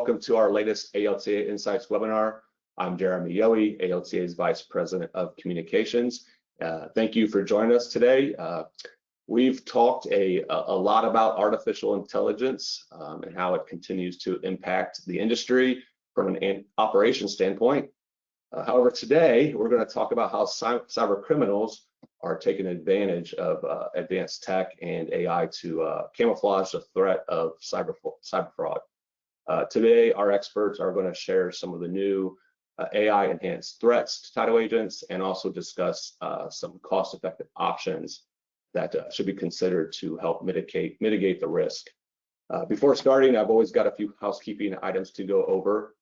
welcome to our latest ALTA Insights webinar. I'm Jeremy Yohe, ALTA's Vice President of Communications. Thank you for joining us today. We've talked a lot about artificial intelligence and how it continues to impact the industry from an operations standpoint. However, today we're going to talk about how cyber criminals are taking advantage of advanced tech and AI to camouflage the threat of cyber fraud. Today, our experts are going to share some of the new AI-enhanced threats to title agents and also discuss some cost-effective options that should be considered to help mitigate the risk. Before starting, I've always got a few housekeeping items to go over.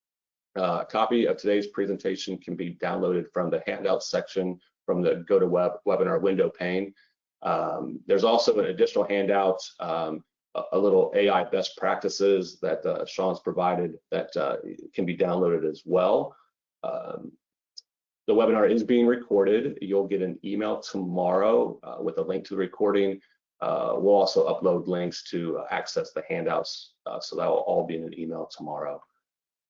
A copy of today's presentation can be downloaded from the handout section from the Go to Webinar window pane. There's also an additional handout, a little AI best practices that Sean's provided that can be downloaded as well. The webinar is being recorded. You'll get an email tomorrow with a link to the recording. We'll also upload links to access the handouts, so that will all be in an email tomorrow.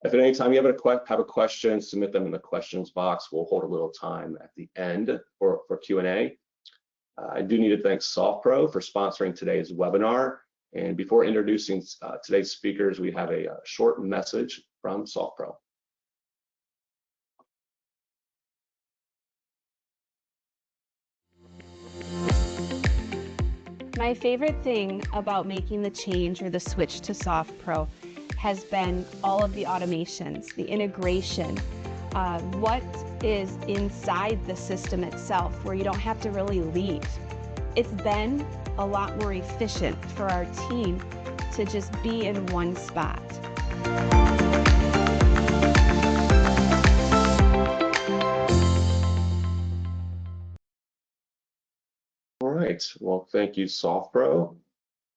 If at any time you have a question, submit them in the questions box. We'll hold a little time at the end for Q&A. I do need to thank SoftPro for sponsoring today's webinar. And before introducing today's speakers, we have a short message from SoftPro. My favorite thing about making the change or the switch to SoftPro has been all of the automations, the integration, what is inside the system itself where you don't have to really leave. It's been a lot more efficient for our team to just be in one spot. All right, well, thank you, SoftPro.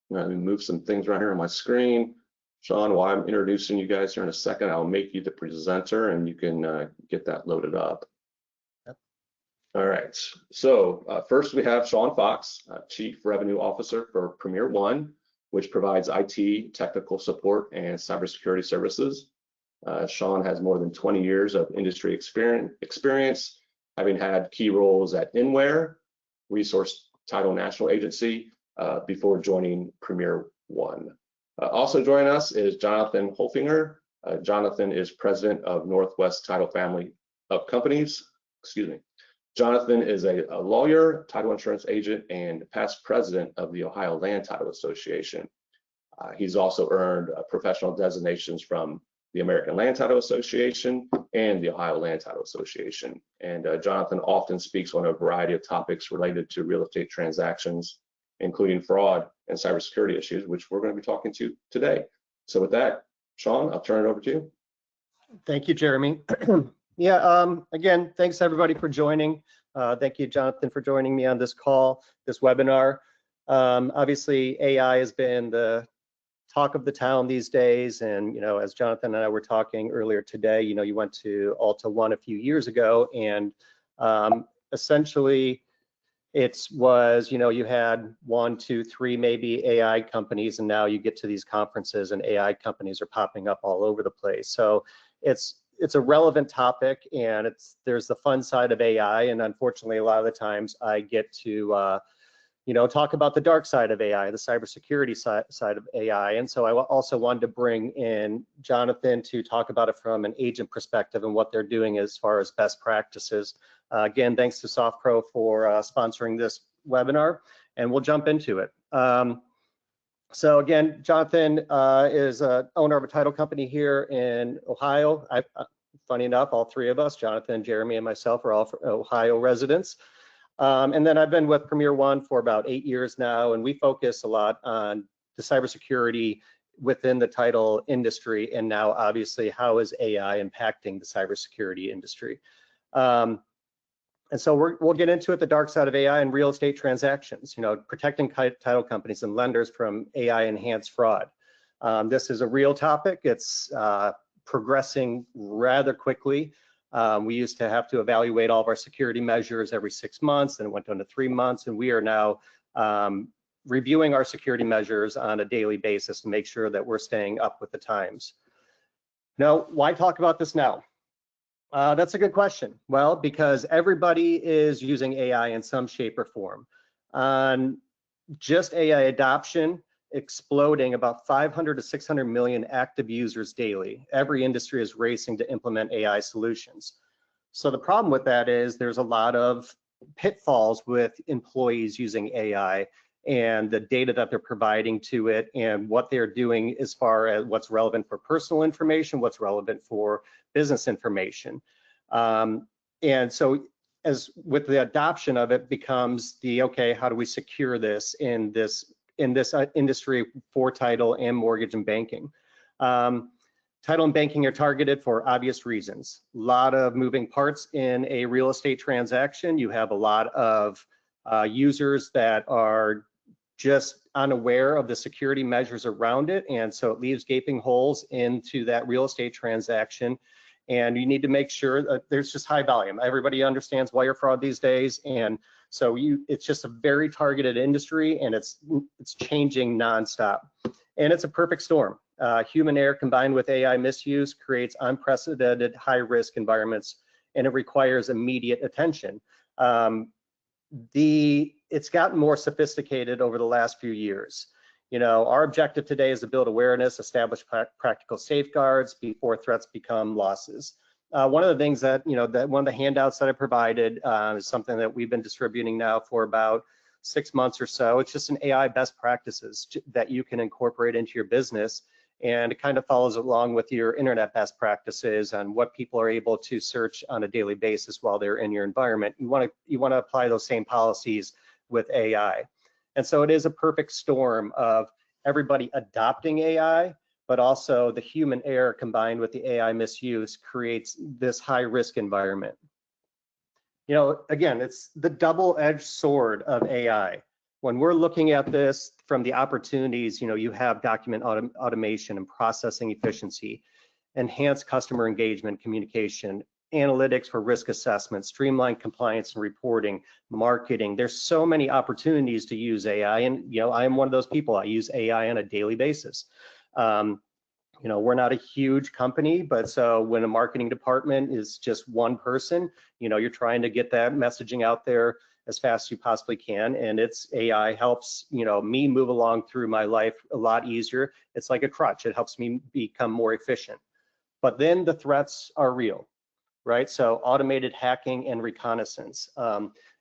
Let me move some things around here on my screen. Sean, while I'm introducing you guys here in a second, I'll make you the presenter and you can get that loaded up. All right, so first we have Sean Fox, Chief Revenue Officer for Premier One, which provides IT, technical support, and cybersecurity services. Sean has more than 20 years of industry experience, having had key roles at Inware, Resource Title National Agency, before joining Premier One. Also joining us is Jonathan Holfinger. Jonathan is President of Northwest Title Family of Companies. Excuse me. Jonathan is a lawyer, title insurance agent, and past president of the Ohio Land Title Association. He's also earned professional designations from the American Land Title Association and the Ohio Land Title Association. And Jonathan often speaks on a variety of topics related to real estate transactions, including fraud and cybersecurity issues, which we're going to be talking to today. So with that, Sean, I'll turn it over to you. Thank you, Jeremy. Yeah, again, thanks everybody for joining. Thank you, Jonathan, for joining me on this call, this webinar. Obviously, AI has been the talk of the town these days. And, you know, as Jonathan and I were talking earlier today, you know, you went to ALTA 1 a few years ago, and essentially it was, you know, you had 1, 2, 3 maybe AI companies, and now you get to these conferences and AI companies are popping up all over the place. So it's a relevant topic, and there's the fun side of AI, and unfortunately a lot of the times I get to you know, talk about the dark side of AI, the cybersecurity side of AI. And so I also wanted to bring in Jonathan to talk about it from an agent perspective and what they're doing as far as best practices. Again, thanks to SoftPro for sponsoring this webinar, and we'll jump into it. So again, Jonathan is an owner of a title company here in Ohio. Funny enough, all three of us, Jonathan, Jeremy, and myself, are all Ohio residents. And then I've been with Premier One for about 8 years now, and we focus a lot on the cybersecurity within the title industry, and now obviously how is AI impacting the cybersecurity industry. And so we'll get into it, the dark side of AI and real estate transactions, you know, protecting title companies and lenders from AI-enhanced fraud. This is a real topic. It's progressing rather quickly. We used to have to evaluate all of our security measures every 6 months, and it went down to 3 months, and we are now reviewing our security measures on a daily basis to make sure that we're staying up with the times. Now, why talk about this now? That's a good question. Well, because everybody is using AI in some shape or form. On just AI adoption, exploding, about 500 to 600 million active users daily. Every industry is racing to implement AI solutions. So the problem with that is there's a lot of pitfalls with employees using AI and the data that they're providing to it and what they're doing as far as what's relevant for personal information, what's relevant for business information. And so as with the adoption of it becomes the, okay, how do we secure this in this industry for title and mortgage and banking? Title and banking are targeted for obvious reasons. A lot of moving parts in a real estate transaction. You have a lot of users that are just unaware of the security measures around it, and so it leaves gaping holes into that real estate transaction. And you need to make sure that there's just high volume. Everybody understands wire fraud these days, and so it's just a very targeted industry, and it's changing nonstop. And it's a perfect storm. Human error combined with AI misuse creates unprecedented high-risk environments, and it requires immediate attention. It's gotten more sophisticated over the last few years. You know, our objective today is to build awareness, establish practical safeguards before threats become losses. One of the things that, you know, that one of the handouts that I provided is something that we've been distributing now for about 6 months or so. It's just an AI best practices that you can incorporate into your business, and it kind of follows along with your internet best practices on what people are able to search on a daily basis while they're in your environment. You want to apply those same policies with AI. And so it is a perfect storm of everybody adopting AI, but also the human error combined with the AI misuse creates this high risk environment. You know, again, it's the double-edged sword of AI. When we're looking at this from the opportunities, you know, you have document automation and processing efficiency, enhanced customer engagement, communication, analytics for risk assessment, streamlined compliance and reporting, marketing. There's so many opportunities to use AI, and you know, I am one of those people. I use AI on a daily basis. You know, we're not a huge company, but so when a marketing department is just one person, you know, you're trying to get that messaging out there as fast as you possibly can, and it's AI helps, you know, me move along through my life a lot easier. It's like a crutch. It helps me become more efficient. But then the threats are real, right? So automated hacking and reconnaissance.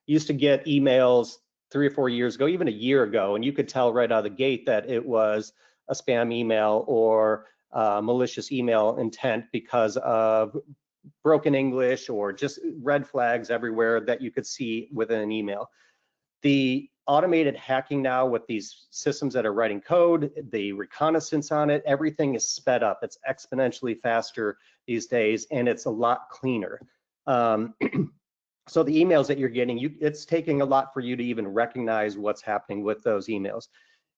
Used to get emails 3 or 4 years ago, even a year ago, and you could tell right out of the gate that it was a spam email or malicious email intent because of broken English or just red flags everywhere that you could see within an email. The automated hacking now with these systems that are writing code, the reconnaissance on it, everything is sped up. It's exponentially faster these days, and it's a lot cleaner. So the emails that you're getting, it's taking a lot for you to even recognize what's happening with those emails.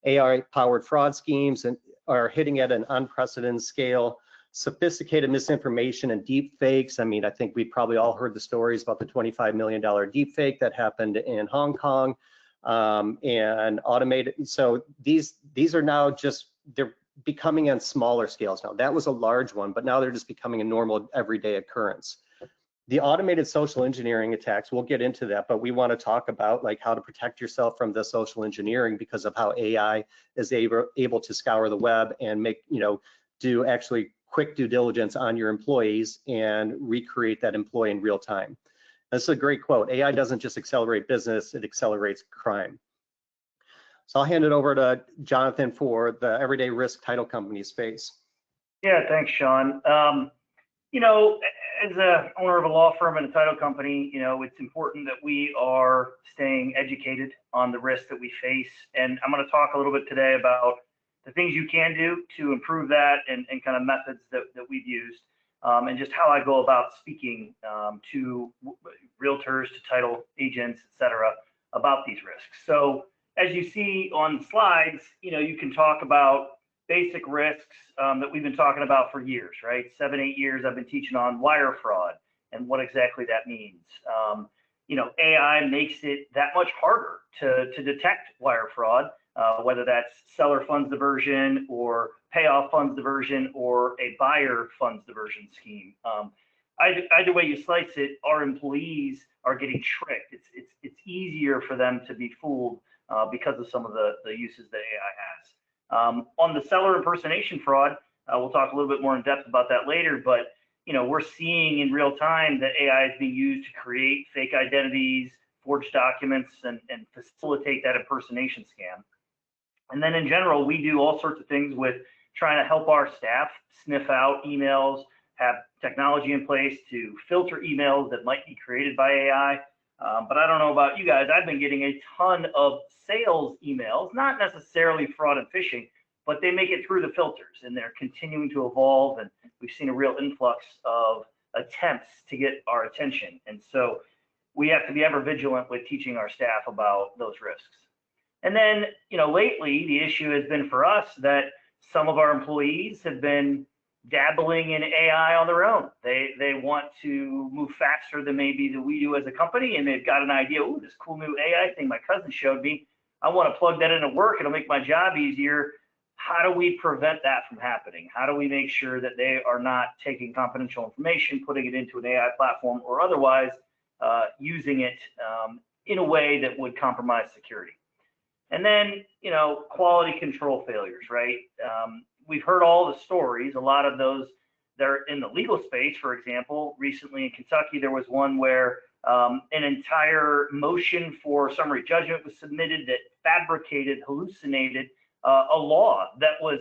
AI-powered fraud schemes are hitting at an unprecedented scale. Sophisticated misinformation and deep fakes. I mean, I think we've probably all heard the stories about the $25 million deep fake that happened in Hong Kong, and automated. So these are now just, they're becoming on smaller scales now. That was a large one, but now they're just becoming a normal everyday occurrence. The automated social engineering attacks, we'll get into that, but we want to talk about like how to protect yourself from the social engineering because of how AI is able to scour the web and make, you know, do actually quick due diligence on your employees and recreate that employee in real time. That's a great quote. AI doesn't just accelerate business, it accelerates crime. So I'll hand it over to Jonathan for the everyday risk title company space. Yeah, thanks, Sean. You know, as a owner of a law firm and a title company, you know, it's important that we are staying educated on the risks that we face. And I'm going to talk a little bit today about the things you can do to improve that and kind of methods that we've used, and just how I go about speaking to realtors, to title agents, et cetera, about these risks. So as you see on slides, you know, you can talk about basic risks that we've been talking about for years, right? 7, 8 years I've been teaching on wire fraud and what exactly that means. You know, AI makes it that much harder to detect wire fraud whether that's seller funds diversion or payoff funds diversion or a buyer funds diversion scheme. Either way you slice it, our employees are getting tricked. It's easier for them to be fooled because of some of the uses that AI has. On the seller impersonation fraud, we'll talk a little bit more in depth about that later, but we're seeing in real time that AI is being used to create fake identities, forge documents, and facilitate that impersonation scam. And then in general, we do all sorts of things with trying to help our staff sniff out emails, have technology in place to filter emails that might be created by AI. But I don't know about you guys, I've been getting a ton of sales emails, not necessarily fraud and phishing, but they make it through the filters and they're continuing to evolve. And we've seen a real influx of attempts to get our attention. And so we have to be ever vigilant with teaching our staff about those risks. And then, lately the issue has been for us that some of our employees have been dabbling in AI on their own. They want to move faster than maybe that we do as a company, and they've got an idea, oh, this cool new AI thing my cousin showed me, I want to plug that into work, it'll make my job easier. How do we prevent that from happening? How do we make sure that they are not taking confidential information, putting it into an AI platform, or otherwise using it in a way that would compromise security? And then, quality control failures, right? We've heard all the stories, a lot of those that are in the legal space. For example, recently in Kentucky, there was one where an entire motion for summary judgment was submitted that fabricated, hallucinated a law that was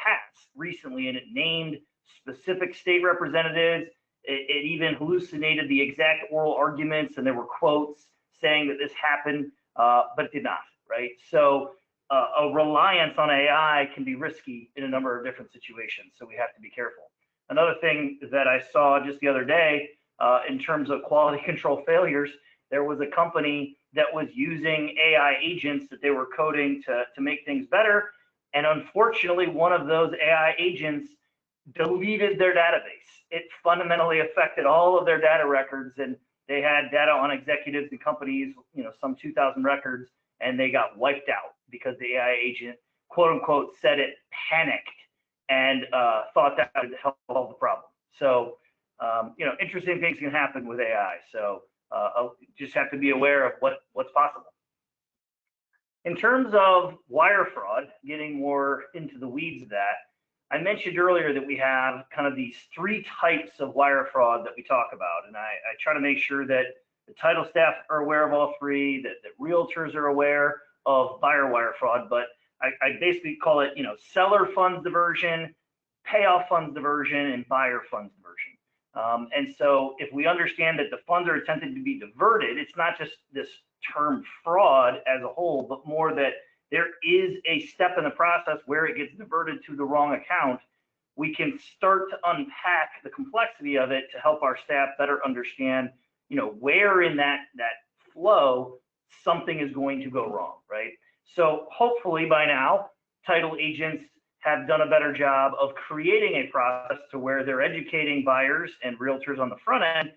passed recently, and it named specific state representatives. It even hallucinated the exact oral arguments, and there were quotes saying that this happened, but it did not, right? So a reliance on AI can be risky in a number of different situations, so we have to be careful. Another thing that I saw just the other day in terms of quality control failures, there was a company that was using AI agents that they were coding to make things better, and unfortunately, one of those AI agents deleted their database. It fundamentally affected all of their data records, and they had data on executives and companies, some 2,000 records, and they got wiped out because the AI agent, quote unquote, said it panicked and thought that would help solve the problem. So, interesting things can happen with AI. So just have to be aware of what's possible. In terms of wire fraud, getting more into the weeds of that, I mentioned earlier that we have kind of these three types of wire fraud that we talk about. And I try to make sure that the title staff are aware of all three, that realtors are aware of buyer wire fraud, but I basically call it, seller funds diversion, payoff funds diversion, and buyer funds diversion. And so if we understand that the funds are attempted to be diverted, it's not just this term fraud as a whole, but more that there is a step in the process where it gets diverted to the wrong account. We can start to unpack the complexity of it to help our staff better understand, where in that flow something is going to go wrong, right? So hopefully by now, title agents have done a better job of creating a process to where they're educating buyers and realtors on the front end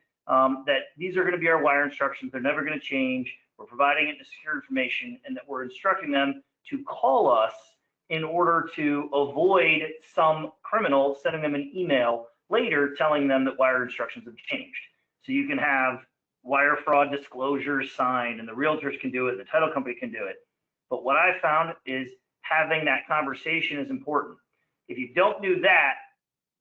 that these are going to be our wire instructions. They're never going to change. We're providing it to secure information, and that we're instructing them to call us in order to avoid some criminal sending them an email later telling them that wire instructions have changed. So you can have wire fraud disclosures signed, and the realtors can do it, the title company can do it. But what I found is having that conversation is important. If you don't do that,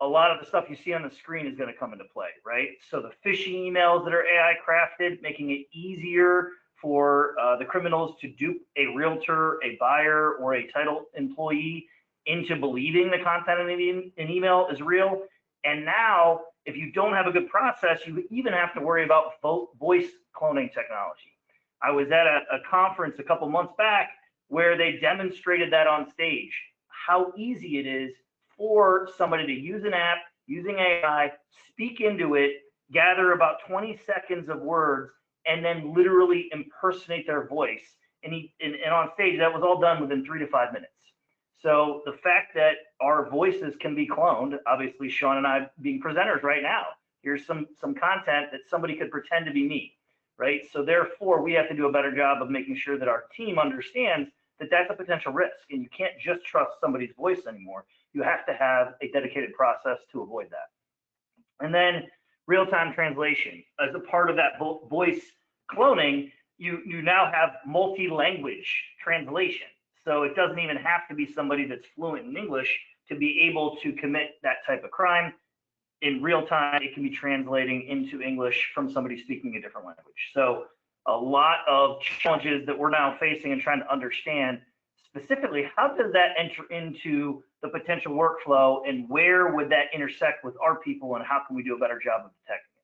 a lot of the stuff you see on the screen is going to come into play, right? So the phishing emails that are AI crafted, making it easier for the criminals to dupe a realtor, a buyer, or a title employee into believing the content in an email is real. And now, if you don't have a good process, you even have to worry about voice cloning technology. I was at a conference a couple months back where they demonstrated that on stage, how easy it is for somebody to use an app, using AI, speak into it, gather about 20 seconds of words, and then literally impersonate their voice. And on stage, that was all done within 3 to 5 minutes. So the fact that our voices can be cloned, obviously Sean and I being presenters right now, here's some content that somebody could pretend to be me, right? So therefore, we have to do a better job of making sure that our team understands that's a potential risk, and you can't just trust somebody's voice anymore. You have to have a dedicated process to avoid that. And then real-time translation. As a part of that voice cloning, you now have multi-language translation. So it doesn't even have to be somebody that's fluent in English to be able to commit that type of crime. In real time, it can be translating into English from somebody speaking a different language. So a lot of challenges that we're now facing and trying to understand specifically, how does that enter into the potential workflow, and where would that intersect with our people, and how can we do a better job of detecting it?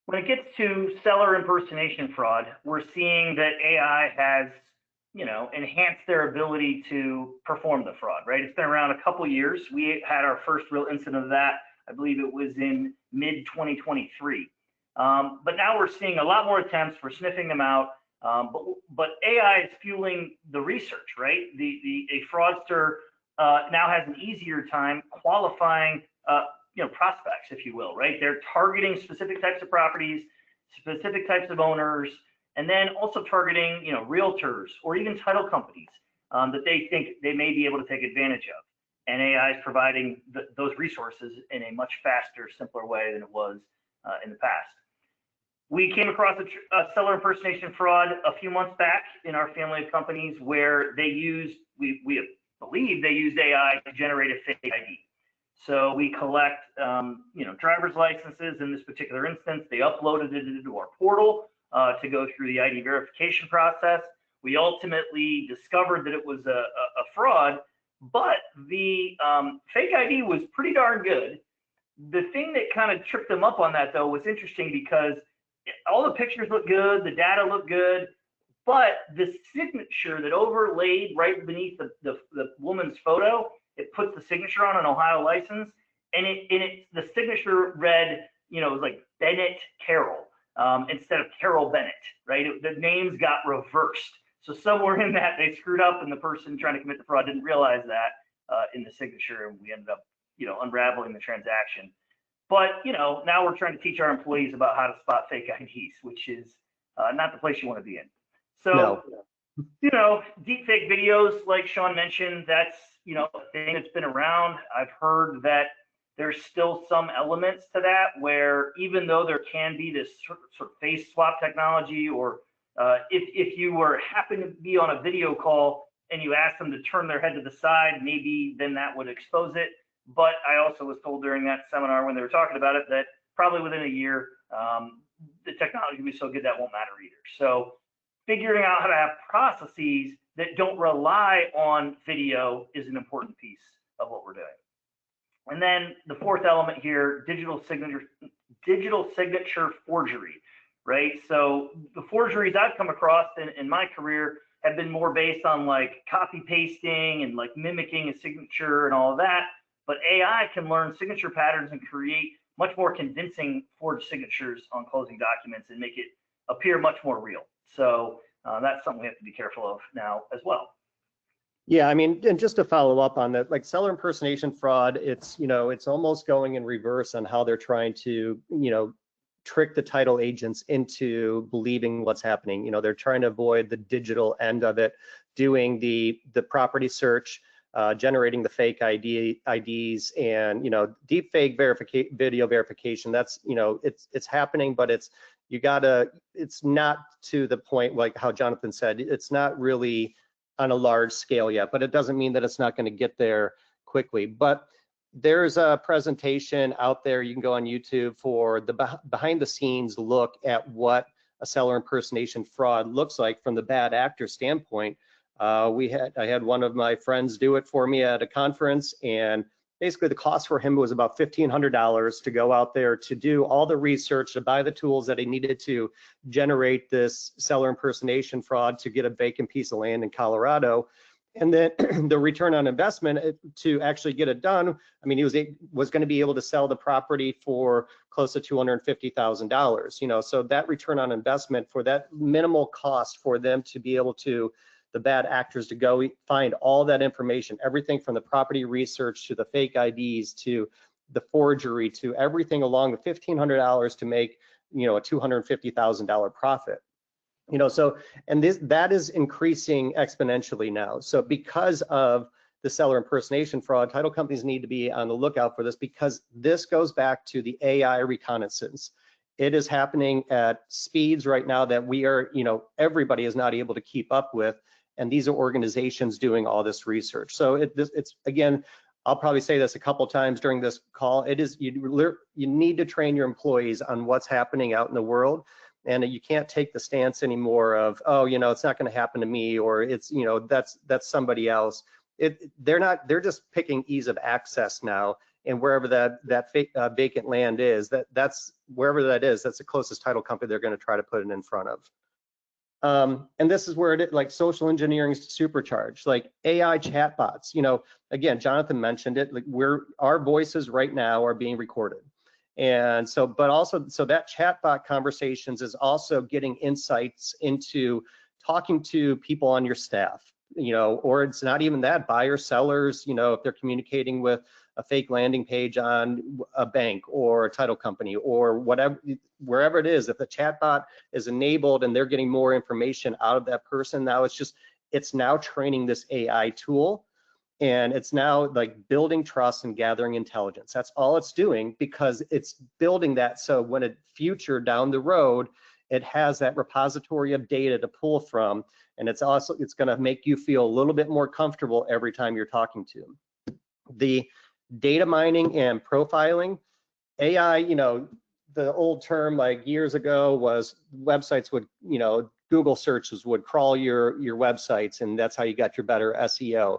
When it gets to seller impersonation fraud, we're seeing that AI has, enhanced their ability to perform the fraud, right? It's been around a couple years. We had our first real incident of that, I believe it was in mid-2023. But now we're seeing a lot more attempts for sniffing them out. But AI is fueling the research, right? A fraudster now has an easier time qualifying, prospects, if you will, right? They're targeting specific types of properties, specific types of owners, and then also targeting, realtors or even title companies that they think they may be able to take advantage of. And AI is providing those resources in a much faster, simpler way than it was in the past. We came across a seller impersonation fraud a few months back in our family of companies where they used, we believe they used AI to generate a fake ID. So we collect, driver's licenses in this particular instance. They uploaded it into our portal to go through the ID verification process. We ultimately discovered that it was a fraud, but the fake ID was pretty darn good. The thing that kind of tripped them up on that, though, was interesting because all the pictures look good, the data look good, but the signature that overlaid right beneath the woman's photo, it puts the signature on an Ohio license, and the signature read, it was like Bennett Carroll instead of Carol Bennett, right? The names got reversed. So somewhere in that they screwed up, and the person trying to commit the fraud didn't realize that in the signature, and we ended up, unraveling the transaction. But, now we're trying to teach our employees about how to spot fake IDs, which is not the place you want to be in. So, no. Deep fake videos, like Sean mentioned, that's, a thing that's been around. I've heard that there's still some elements to that where even though there can be this sort of face swap technology, or if you happen to be on a video call and you ask them to turn their head to the side, maybe then that would expose it. But I also was told during that seminar when they were talking about it that probably within a year, the technology will be so good that won't matter either. So figuring out how to have processes that don't rely on video is an important piece of what we're doing. And then the fourth element here, digital signature forgery, right? So the forgeries I've come across in my career have been more based on like copy pasting and like mimicking a signature and all of that. But AI can learn signature patterns and create much more convincing forged signatures on closing documents and make it appear much more real. So that's something we have to be careful of now as well. Yeah, I mean, and just to follow up on that, like seller impersonation fraud, it's almost going in reverse on how they're trying to, trick the title agents into believing what's happening. They're trying to avoid the digital end of it, doing the property search, generating the fake IDs, and deep fake video verification. That's it's happening, but it's not to the point like how Jonathan said. It's not really on a large scale yet, but it doesn't mean that it's not going to get there quickly. But there's a presentation out there, you can go on YouTube for the behind the scenes look at what a seller impersonation fraud looks like from the bad actor standpoint. I had one of my friends do it for me at a conference, and basically the cost for him was about $1,500 to go out there to do all the research, to buy the tools that he needed to generate this seller impersonation fraud, to get a vacant piece of land in Colorado. And then the return on investment to actually get it done, I mean, he was going to be able to sell the property for close to $250,000, so that return on investment for that minimal cost for them to be able to, the bad actors to go find all that information, everything from the property research to the fake IDs to the forgery to everything along the $1,500 to make, a $250,000 profit. So, and that is increasing exponentially now. So because of the seller impersonation fraud, title companies need to be on the lookout for this, because this goes back to the AI reconnaissance. It is happening at speeds right now that we are, everybody is not able to keep up with. And these are organizations doing all this research. So it's again, I'll probably say this a couple times during this call. It is, you need to train your employees on what's happening out in the world. And you can't take the stance anymore of, oh, it's not going to happen to me, or it's, that's somebody else. They're just picking ease of access now, and wherever that vacant land is, that's wherever that is, that's the closest title company they're going to try to put it in front of. And this is where it, like social engineering is supercharged, like AI chatbots. Again, Jonathan mentioned it. Like our voices right now are being recorded. And so, but also, so that chatbot conversations is also getting insights into talking to people on your staff, or it's not even that, buyers, sellers, if they're communicating with a fake landing page on a bank or a title company or whatever, wherever it is, if the chatbot is enabled and they're getting more information out of that person, now it's now training this AI tool. And it's now like building trust and gathering intelligence. That's all it's doing, because it's building that. So when a future down the road, it has that repository of data to pull from. And it's going to make you feel a little bit more comfortable every time you're talking to them. The data mining and profiling, AI, the old term like years ago was websites would, Google searches would crawl your websites, and that's how you got your better SEO.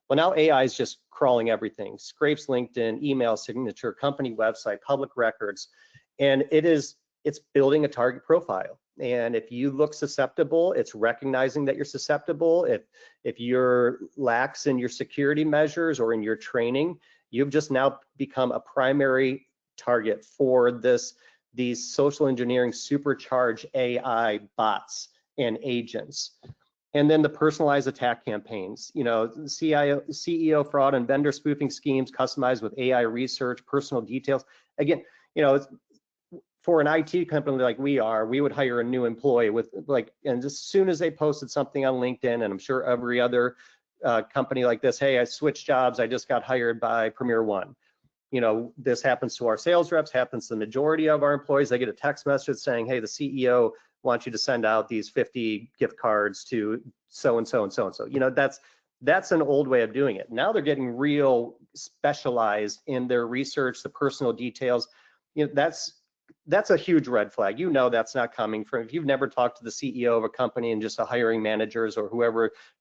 Well, now AI is just crawling everything, scrapes LinkedIn, email signature, company website, public records, and it's building a target profile. And if you look susceptible, it's recognizing that you're susceptible. If you're lax in your security measures or in your training, you've just now become a primary target for these social engineering supercharged AI bots and agents. And then the personalized attack campaigns, CEO fraud and vendor spoofing schemes customized with AI research, personal details. Again, for an IT company like we would hire a new employee and as soon as they posted something on LinkedIn, and I'm sure every other company like this, hey, I switched jobs, I just got hired by Premier One. This happens to our sales reps, happens to the majority of our employees. They get a text message saying, hey, the CEO wants you to send out these 50 gift cards to so-and-so and so-and-so. That's an old way of doing it. Now they're getting real specialized in their research, the personal details. That's a huge red flag. That's not coming from, if you've never talked to the CEO of a company and just the hiring managers or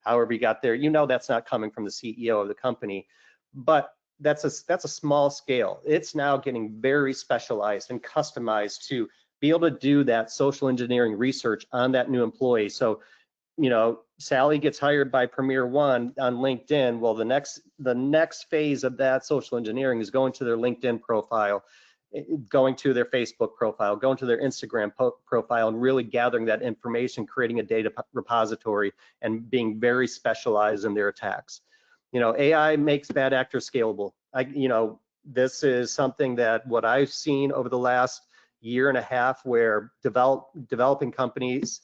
however you got there, that's not coming from the CEO of the company. But that's a small scale. It's now getting very specialized and customized to be able to do that social engineering research on that new employee. So, Sally gets hired by Premier One on LinkedIn. Well, the next phase of that social engineering is going to their LinkedIn profile, going to their Facebook profile, going to their Instagram profile, and really gathering that information, creating a data repository, and being very specialized in their attacks. AI makes bad actors scalable. This is something that what I've seen over the last year and a half, where developing companies,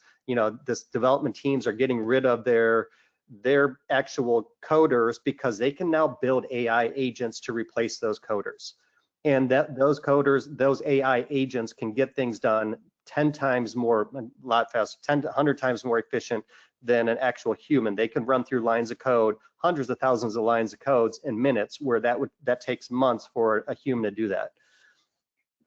this development teams are getting rid of their actual coders, because they can now build AI agents to replace those coders. And those AI agents can get things done 10 times more, a lot faster, 10 to 100 times more efficient than an actual human. They can run through lines of code, hundreds of thousands of lines of codes in minutes, where that takes months for a human to do that.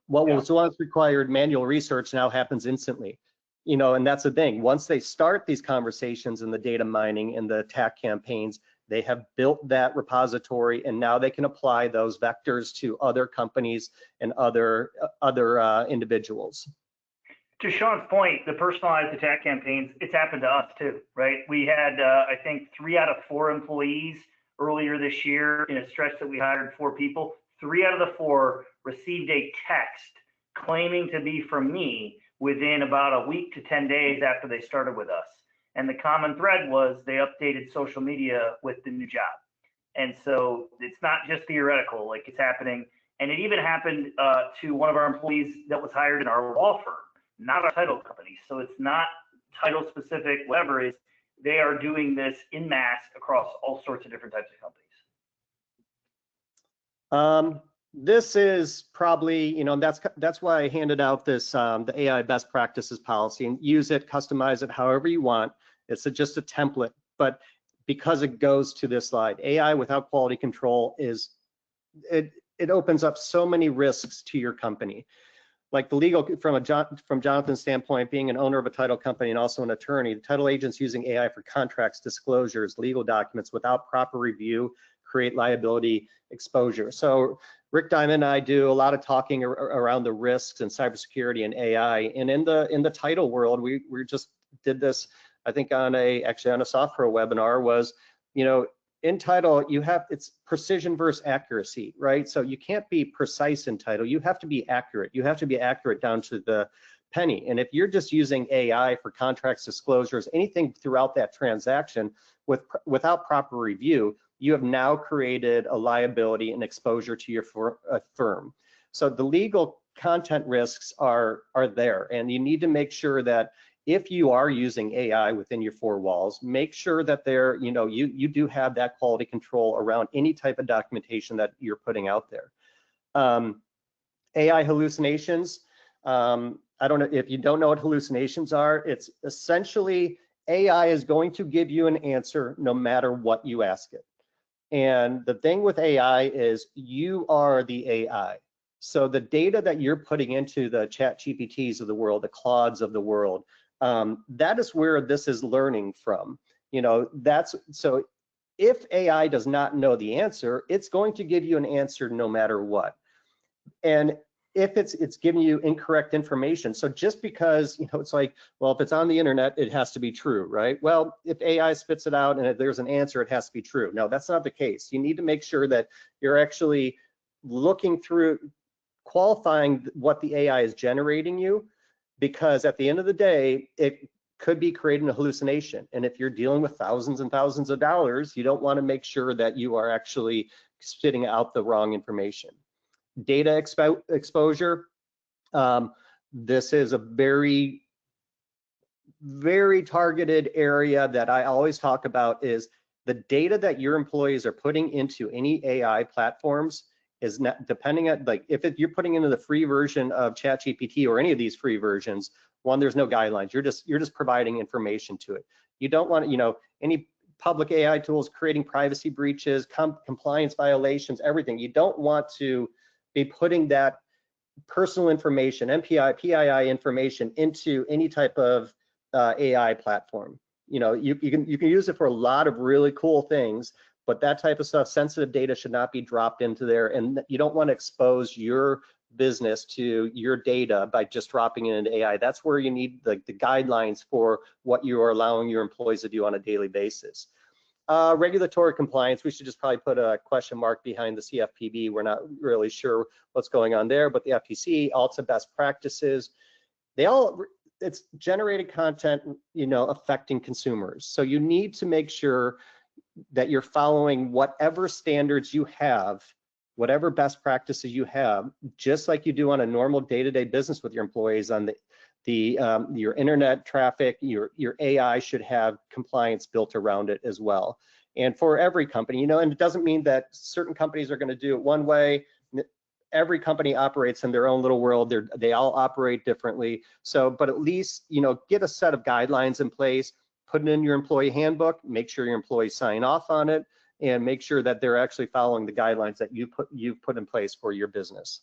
What was once required manual research now happens instantly. And that's the thing. Once they start these conversations and the data mining and the attack campaigns, they have built that repository, and now they can apply those vectors to other companies and other individuals. To Sean's point, the personalized attack campaigns, it's happened to us too, right? We had, I think, 3 out of 4 employees earlier this year in a stretch that we hired 4 people. 3 out of the 4 received a text claiming to be from me within about a week to 10 days after they started with us. And the common thread was they updated social media with the new job. And so it's not just theoretical, like it's happening. And it even happened to one of our employees that was hired in our law firm, not our title company. So it's not title specific, whatever is, they are doing this in mass across all sorts of different types of companies? This is probably, that's why I handed out this, the AI best practices policy, and use it, customize it however you want. It's just a template, but because it goes to this slide, AI without quality control it opens up so many risks to your company. Like the legal, from Jonathan's standpoint, being an owner of a title company and also an attorney, the title agents using AI for contracts, disclosures, legal documents without proper review create liability exposure. So Rick Diamond and I do a lot of talking around the risks in cybersecurity and AI. And in the title world, we just did this, I think actually on a software webinar, was, in title, it's precision versus accuracy, right? So you can't be precise in title, you have to be accurate. You have to be accurate down to the penny. And if you're just using AI for contracts, disclosures, anything throughout that transaction without proper review, you have now created a liability and exposure to your firm. So the legal content risks are there, and you need to make sure that if you are using AI within your four walls, make sure that you do have that quality control around any type of documentation that you're putting out there. AI hallucinations, I don't know if you don't know what hallucinations are. It's essentially AI is going to give you an answer no matter what you ask it. And the thing with AI is you are the AI. So the data that you're putting into the chat GPTs of the world, the Claudes of the world, that is where this is learning from. So if AI does not know the answer, it's going to give you an answer no matter what. And if it's giving you incorrect information, so just because, it's like, well, if it's on the internet, it has to be true, right? Well, if AI spits it out and if there's an answer, it has to be true. No, that's not the case. You need to make sure that you're actually looking through, qualifying what the AI is generating you, because at the end of the day, it could be creating a hallucination. And if you're dealing with thousands and thousands of dollars, you don't want to make sure that you are actually spitting out the wrong information. Data exposure. This is a very, very targeted area that I always talk about, is the data that your employees are putting into any AI platforms is not, depending on, like, if you're putting into the free version of ChatGPT or any of these free versions, one, there's no guidelines. You're just providing information to it. You don't want any public AI tools creating privacy breaches, compliance violations, everything. You don't want to be putting that personal information, MPI, PII information into any type of AI platform. You can use it for a lot of really cool things, but that type of stuff, sensitive data, should not be dropped into there, and you don't want to expose your business to your data by just dropping it into AI. That's where you need the guidelines for what you are allowing your employees to do on a daily basis. Regulatory compliance, we should just probably put a question mark behind the CFPB. We're not really sure what's going on there, but the FTC, ALTA best practices, it's generated content, affecting consumers. So you need to make sure that you're following whatever standards you have, whatever best practices you have, just like you do on a normal day-to-day business with your employees. On your internet traffic, your AI should have compliance built around it as well. And for every company, and it doesn't mean that certain companies are going to do it one way. Every company operates in their own little world. They all operate differently. So, but at least, get a set of guidelines in place, put it in your employee handbook, make sure your employees sign off on it, and make sure that they're actually following the guidelines that you've put in place for your business.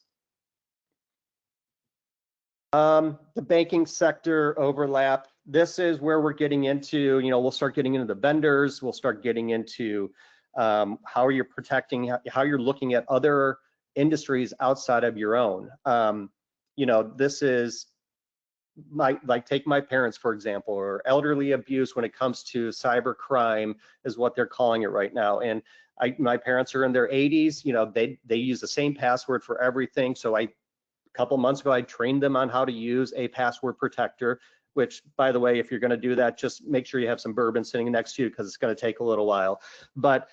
The banking sector overlap. This is where we're getting into, we'll start getting into the vendors. We'll start getting into how you're protecting, how you're looking at other industries outside of your own. This is take my parents, for example, or elderly abuse when it comes to cyber crime is what they're calling it right now. And my parents are in their 80s, they use the same password for everything. So a couple months ago, I trained them on how to use a password protector, which, by the way, if you're going to do that, just make sure you have some bourbon sitting next to you, because it's going to take a little while. But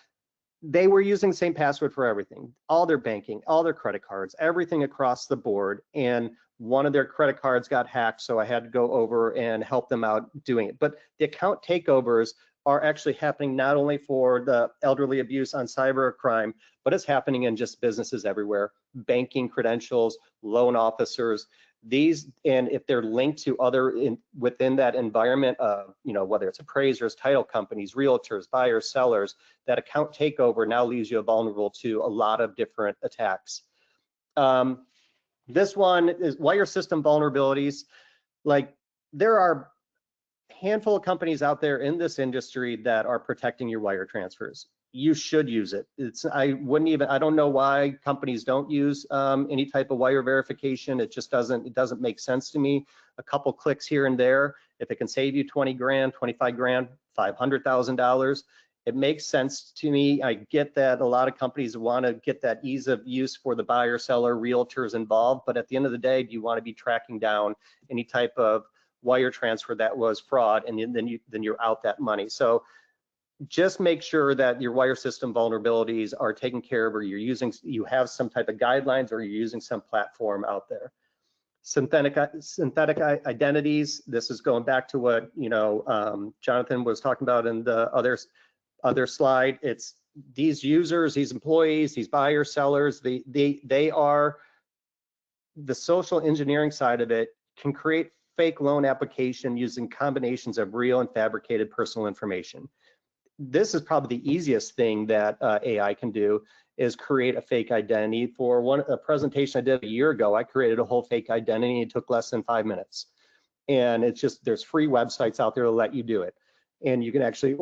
they were using the same password for everything, all their banking, all their credit cards, everything across the board. And one of their credit cards got hacked, so I had to go over and help them out doing it. But the account takeovers are actually happening not only for the elderly abuse on cybercrime, but it's happening in just businesses everywhere, banking credentials, loan officers. These, and if they're linked to other within that environment, whether it's appraisers, title companies, realtors, buyers, sellers, that account takeover now leaves you vulnerable to a lot of different attacks. This one is wire system vulnerabilities. Like, there are a handful of companies out there in this industry that are protecting your wire transfers. You should use it. I don't know why companies don't use any type of wire verification. It just doesn't make sense to me. A couple clicks here and there, if it can save you 20 grand, 25 grand, $500,000, it makes sense to me. I get that a lot of companies want to get that ease of use for the buyer, seller, realtors involved, but at the end of the day, do you want to be tracking down any type of wire transfer that was fraud, and then you're out that money. So just make sure that your wire system vulnerabilities are taken care of, or you have some type of guidelines, or you're using some platform out there. Synthetic identities. This is going back to what Jonathan was talking about in the other slide. It's these users, these employees, these buyers, sellers. They are the social engineering side of it can create fake loan application using combinations of real and fabricated personal information. This is probably the easiest thing that AI can do, is create a fake identity. For a presentation I did a year ago, I created a whole fake identity. It took less than 5 minutes. And it's just, there's free websites out there to let you do it. And you can actually,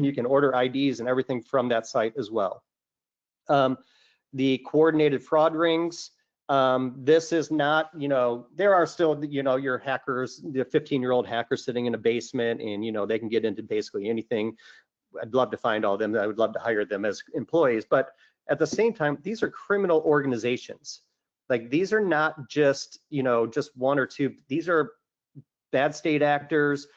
you can order IDs and everything from that site as well. The coordinated fraud rings. This is not, there are still, your hackers, the 15-year-old hacker sitting in a basement, and, they can get into basically anything. I'd love to find all of them. I would love to hire them as employees, but at the same time, these are criminal organizations. Like, these are not just, just one or two. These are bad state actors,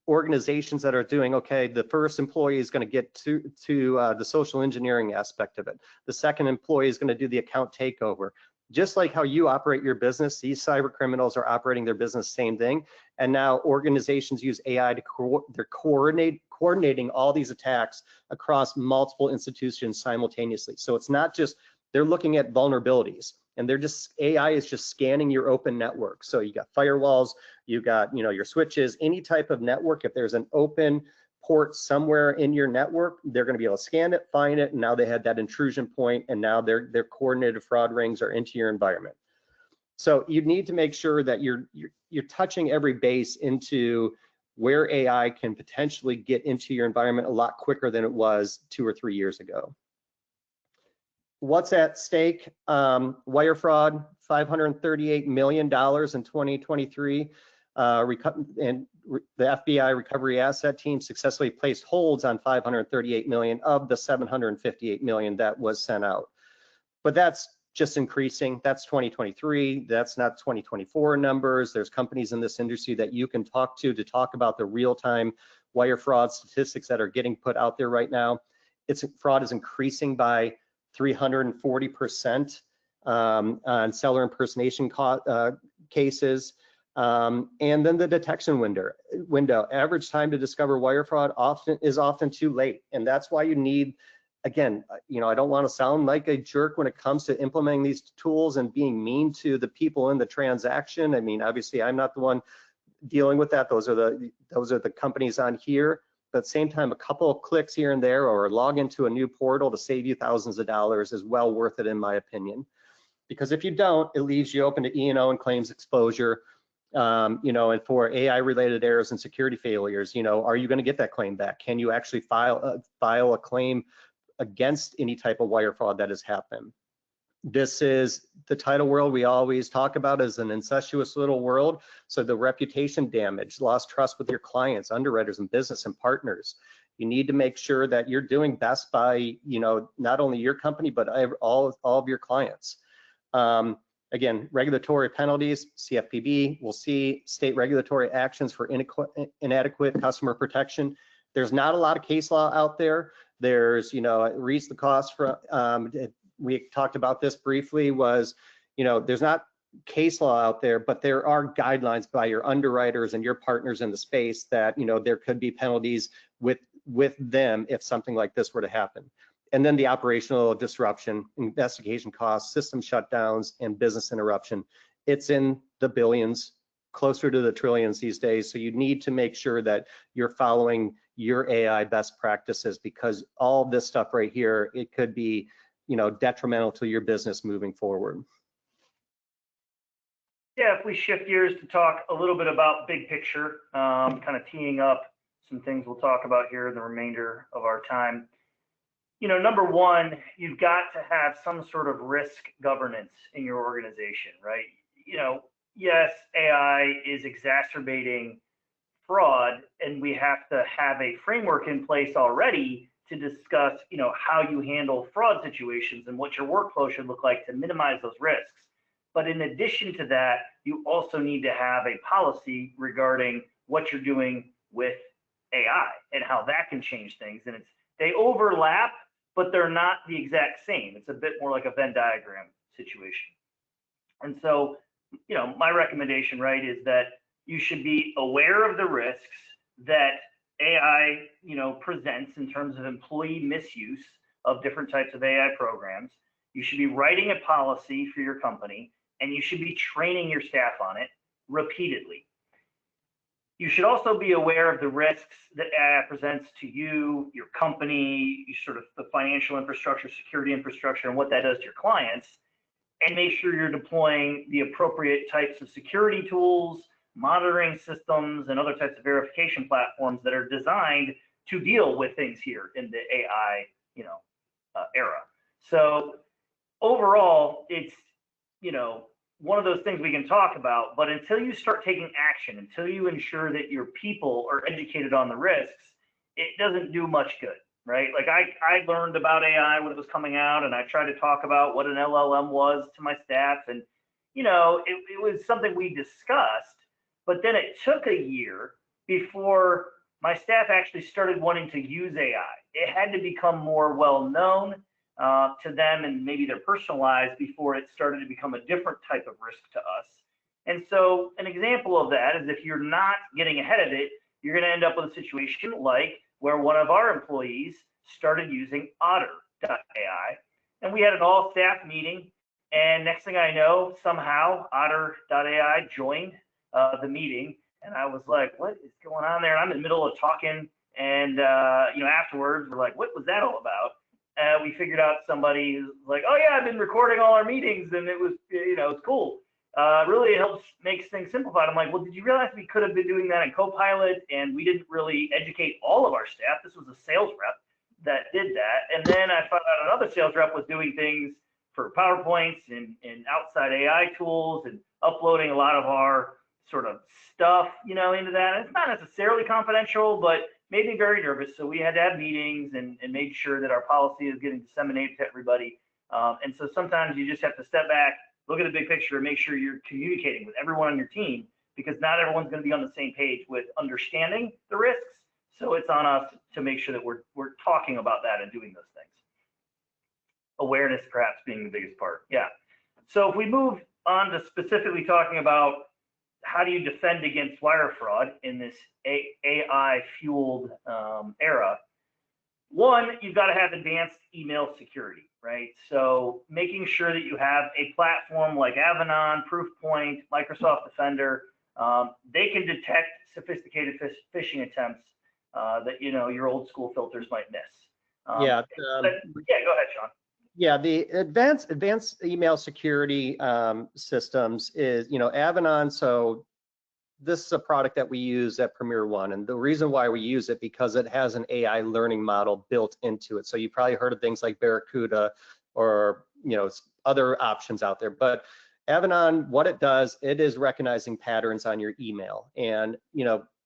organizations that are doing, okay, the first employee is going to get to the social engineering aspect of it. The second employee is going to do the account takeover. Just like how you operate your business, these cyber criminals are operating their business, same thing. And now organizations use AI to they're coordinating all these attacks across multiple institutions simultaneously. So it's not just, they're looking at vulnerabilities, and AI is just scanning your open network. So you got firewalls, you got, your switches, any type of network. If there's an open port somewhere in your network, they're going to be able to scan it, find it, and now they had that intrusion point, and now their coordinated fraud rings are into your environment. So you need to make sure that you're touching every base into where AI can potentially get into your environment a lot quicker than it was 2 or 3 years ago. What's at stake? Wire fraud, $538 million in 2023. And the FBI recovery asset team successfully placed holds on 538 million of the 758 million that was sent out. But that's just increasing. That's 2023. That's not 2024 numbers. There's companies in this industry that you can talk to talk about the real-time wire fraud statistics that are getting put out there right now. Fraud is increasing by 340% on seller impersonation cases. And then the detection window, average time to discover wire fraud is often too late. And that's why you need, again, I don't want to sound like a jerk when it comes to implementing these tools and being mean to the people in the transaction. I mean, obviously I'm not the one dealing with that. Those are the companies on here. But at the same time, a couple of clicks here and there, or log into a new portal to save you thousands of dollars, is well worth it in my opinion. Because if you don't, it leaves you open to E&O and claims exposure. And for AI-related errors and security failures, are you going to get that claim back? Can you actually file a claim against any type of wire fraud that has happened? This is the title world we always talk about as an incestuous little world. So the reputation damage, lost trust with your clients, underwriters, and business and partners. You need to make sure that you're doing best by, not only your company, but all of your clients. Again, regulatory penalties, CFPB, we'll see state regulatory actions for inadequate customer protection. There's not a lot of case law out there. There's, reduce the cost for, we talked about this briefly, was, there's not case law out there, but there are guidelines by your underwriters and your partners in the space that, there could be penalties with them if something like this were to happen. And then the operational disruption, investigation costs, system shutdowns, and business interruption. It's in the billions, closer to the trillions these days. So you need to make sure that you're following your AI best practices, because all this stuff right here, it could be, detrimental to your business moving forward. Yeah, if we shift gears to talk a little bit about big picture, kind of teeing up some things we'll talk about here in the remainder of our time. Number one, you've got to have some sort of risk governance in your organization, right? Yes, AI is exacerbating fraud, and we have to have a framework in place already to discuss, how you handle fraud situations and what your workflow should look like to minimize those risks. But in addition to that, you also need to have a policy regarding what you're doing with AI and how that can change things. And they overlap, but they're not the exact same. It's a bit more like a Venn diagram situation. And so, my recommendation, right, is that you should be aware of the risks that AI, presents in terms of employee misuse of different types of AI programs. You should be writing a policy for your company, and you should be training your staff on it repeatedly. You should also be aware of the risks that AI presents to you, your company, sort of the financial infrastructure, security infrastructure, and what that does to your clients, and make sure you're deploying the appropriate types of security tools, monitoring systems, and other types of verification platforms that are designed to deal with things here in the AI, era. So overall, it's, one of those things we can talk about, but until you start taking action, until you ensure that your people are educated on the risks, it doesn't do much good, right? Like I learned about AI when it was coming out, and I tried to talk about what an LLM was to my staff, and it was something we discussed, but then it took a year before my staff actually started wanting to use AI. It had to become more well-known to them and maybe their personal lives before it started to become a different type of risk to us. And so an example of that is if you're not getting ahead of it, you're going to end up with a situation like where one of our employees started using Otter.ai, and we had an all-staff meeting, and next thing I know, somehow Otter.ai joined the meeting, and I was like, what is going on there? And I'm in the middle of talking, and afterwards we're like, what was that all about? We figured out somebody who's like, oh yeah, I've been recording all our meetings, and it was, it's cool. Really helps makes things simplified. I'm like, well, did you realize we could have been doing that in Copilot, and we didn't really educate all of our staff? This was a sales rep that did that. And then I found out another sales rep was doing things for PowerPoints and outside AI tools and uploading a lot of our sort of stuff, into that. And it's not necessarily confidential, but made me very nervous. So we had to have meetings and made sure that our policy is getting disseminated to everybody. And so sometimes you just have to step back, look at the big picture, and make sure you're communicating with everyone on your team, because not everyone's going to be on the same page with understanding the risks. So it's on us to make sure that we're talking about that and doing those things. Awareness perhaps being the biggest part. Yeah. So if we move on to specifically talking about how do you defend against wire fraud in this AI-fueled era, one, you've got to have advanced email security, right? So making sure that you have a platform like Avanan, Proofpoint, Microsoft Defender, they can detect sophisticated phishing attempts that your old school filters might miss. Yeah, go ahead, Sean. Yeah, the advanced email security systems is, Avanan. So this is a product that we use at Premier One, and the reason why we use it because it has an AI learning model built into it. So you probably heard of things like Barracuda or other options out there, but Avanan, what it does, it is recognizing patterns on your email, and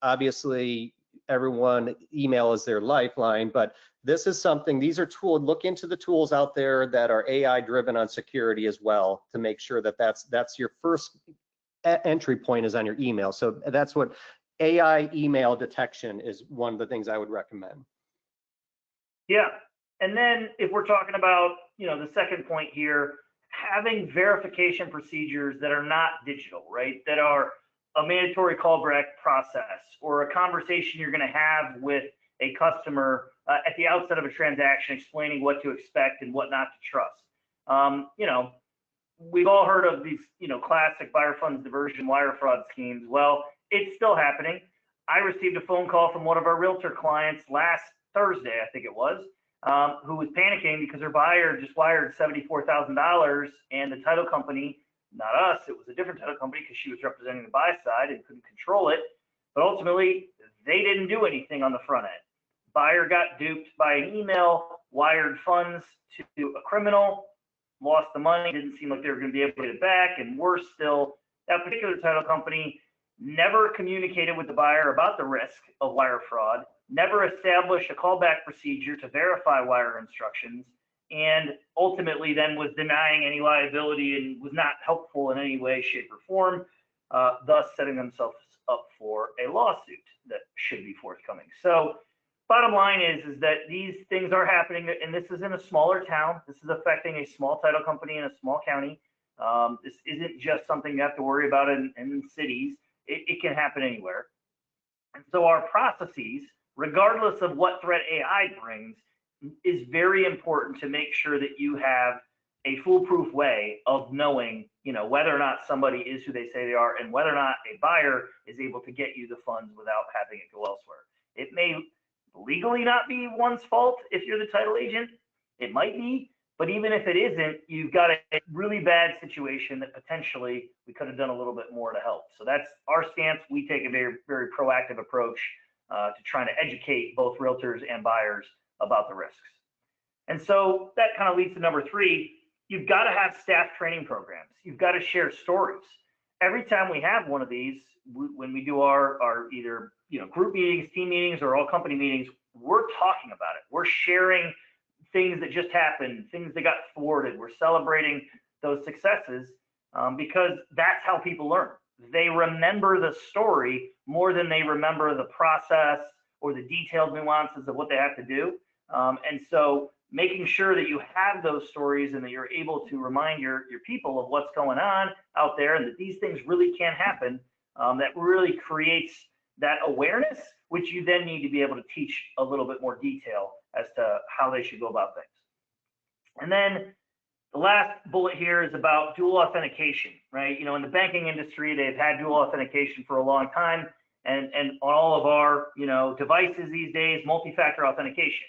obviously everyone email is their lifeline, but this is something, these are tools, look into the tools out there that are AI driven on security as well, to make sure that that's your first entry point is on your email. So that's what AI email detection is, one of the things I would recommend. Yeah, And then if we're talking about, the second point here, having verification procedures that are not digital, right? That are a mandatory callback process or a conversation you're going to have with a customer at the outset of a transaction, explaining what to expect and what not to trust. We've all heard of these, classic buyer funds diversion wire fraud schemes. Well, it's still happening. I received a phone call from one of our realtor clients last Thursday, I think it was, who was panicking because her buyer just wired $74,000, and the title company, not us, it was a different title company because she was representing the buy side and couldn't control it. But ultimately, they didn't do anything on the front end. Buyer got duped by an email, wired funds to a criminal, lost the money, didn't seem like they were going to be able to get it back, and worse still, that particular title company never communicated with the buyer about the risk of wire fraud, never established a callback procedure to verify wire instructions, and ultimately then was denying any liability and was not helpful in any way, shape, or form, thus setting themselves up for a lawsuit that should be forthcoming. So bottom line is that these things are happening, and this is in a smaller town. This is affecting a small title company in a small county. This isn't just something you have to worry about in cities. It can happen anywhere. And so our processes, regardless of what threat AI brings, is very important to make sure that you have a foolproof way of knowing, whether or not somebody is who they say they are and whether or not a buyer is able to get you the funds without having it go elsewhere. It may legally not be one's fault if you're the title agent. It might be, but even if it isn't, you've got a really bad situation that potentially we could have done a little bit more to help. So that's our stance. We take a very, very proactive approach to trying to educate both realtors and buyers about the risks. And so that kind of leads to number 3. You've got to have staff training programs. You've got to share stories. Every time we have one of these, when we do our either group meetings, team meetings, or all company meetings, we're talking about it. We're sharing things that just happened, things that got thwarted. We're celebrating those successes because that's how people learn. They remember the story more than they remember the process or the detailed nuances of what they have to do. And so making sure that you have those stories and that you're able to remind your people of what's going on out there and that these things really can happen, that really creates that awareness, which you then need to be able to teach a little bit more detail as to how they should go about things. And then the last bullet here is about dual authentication, right? In the banking industry, they've had dual authentication for a long time, and on all of our devices these days, multi-factor authentication.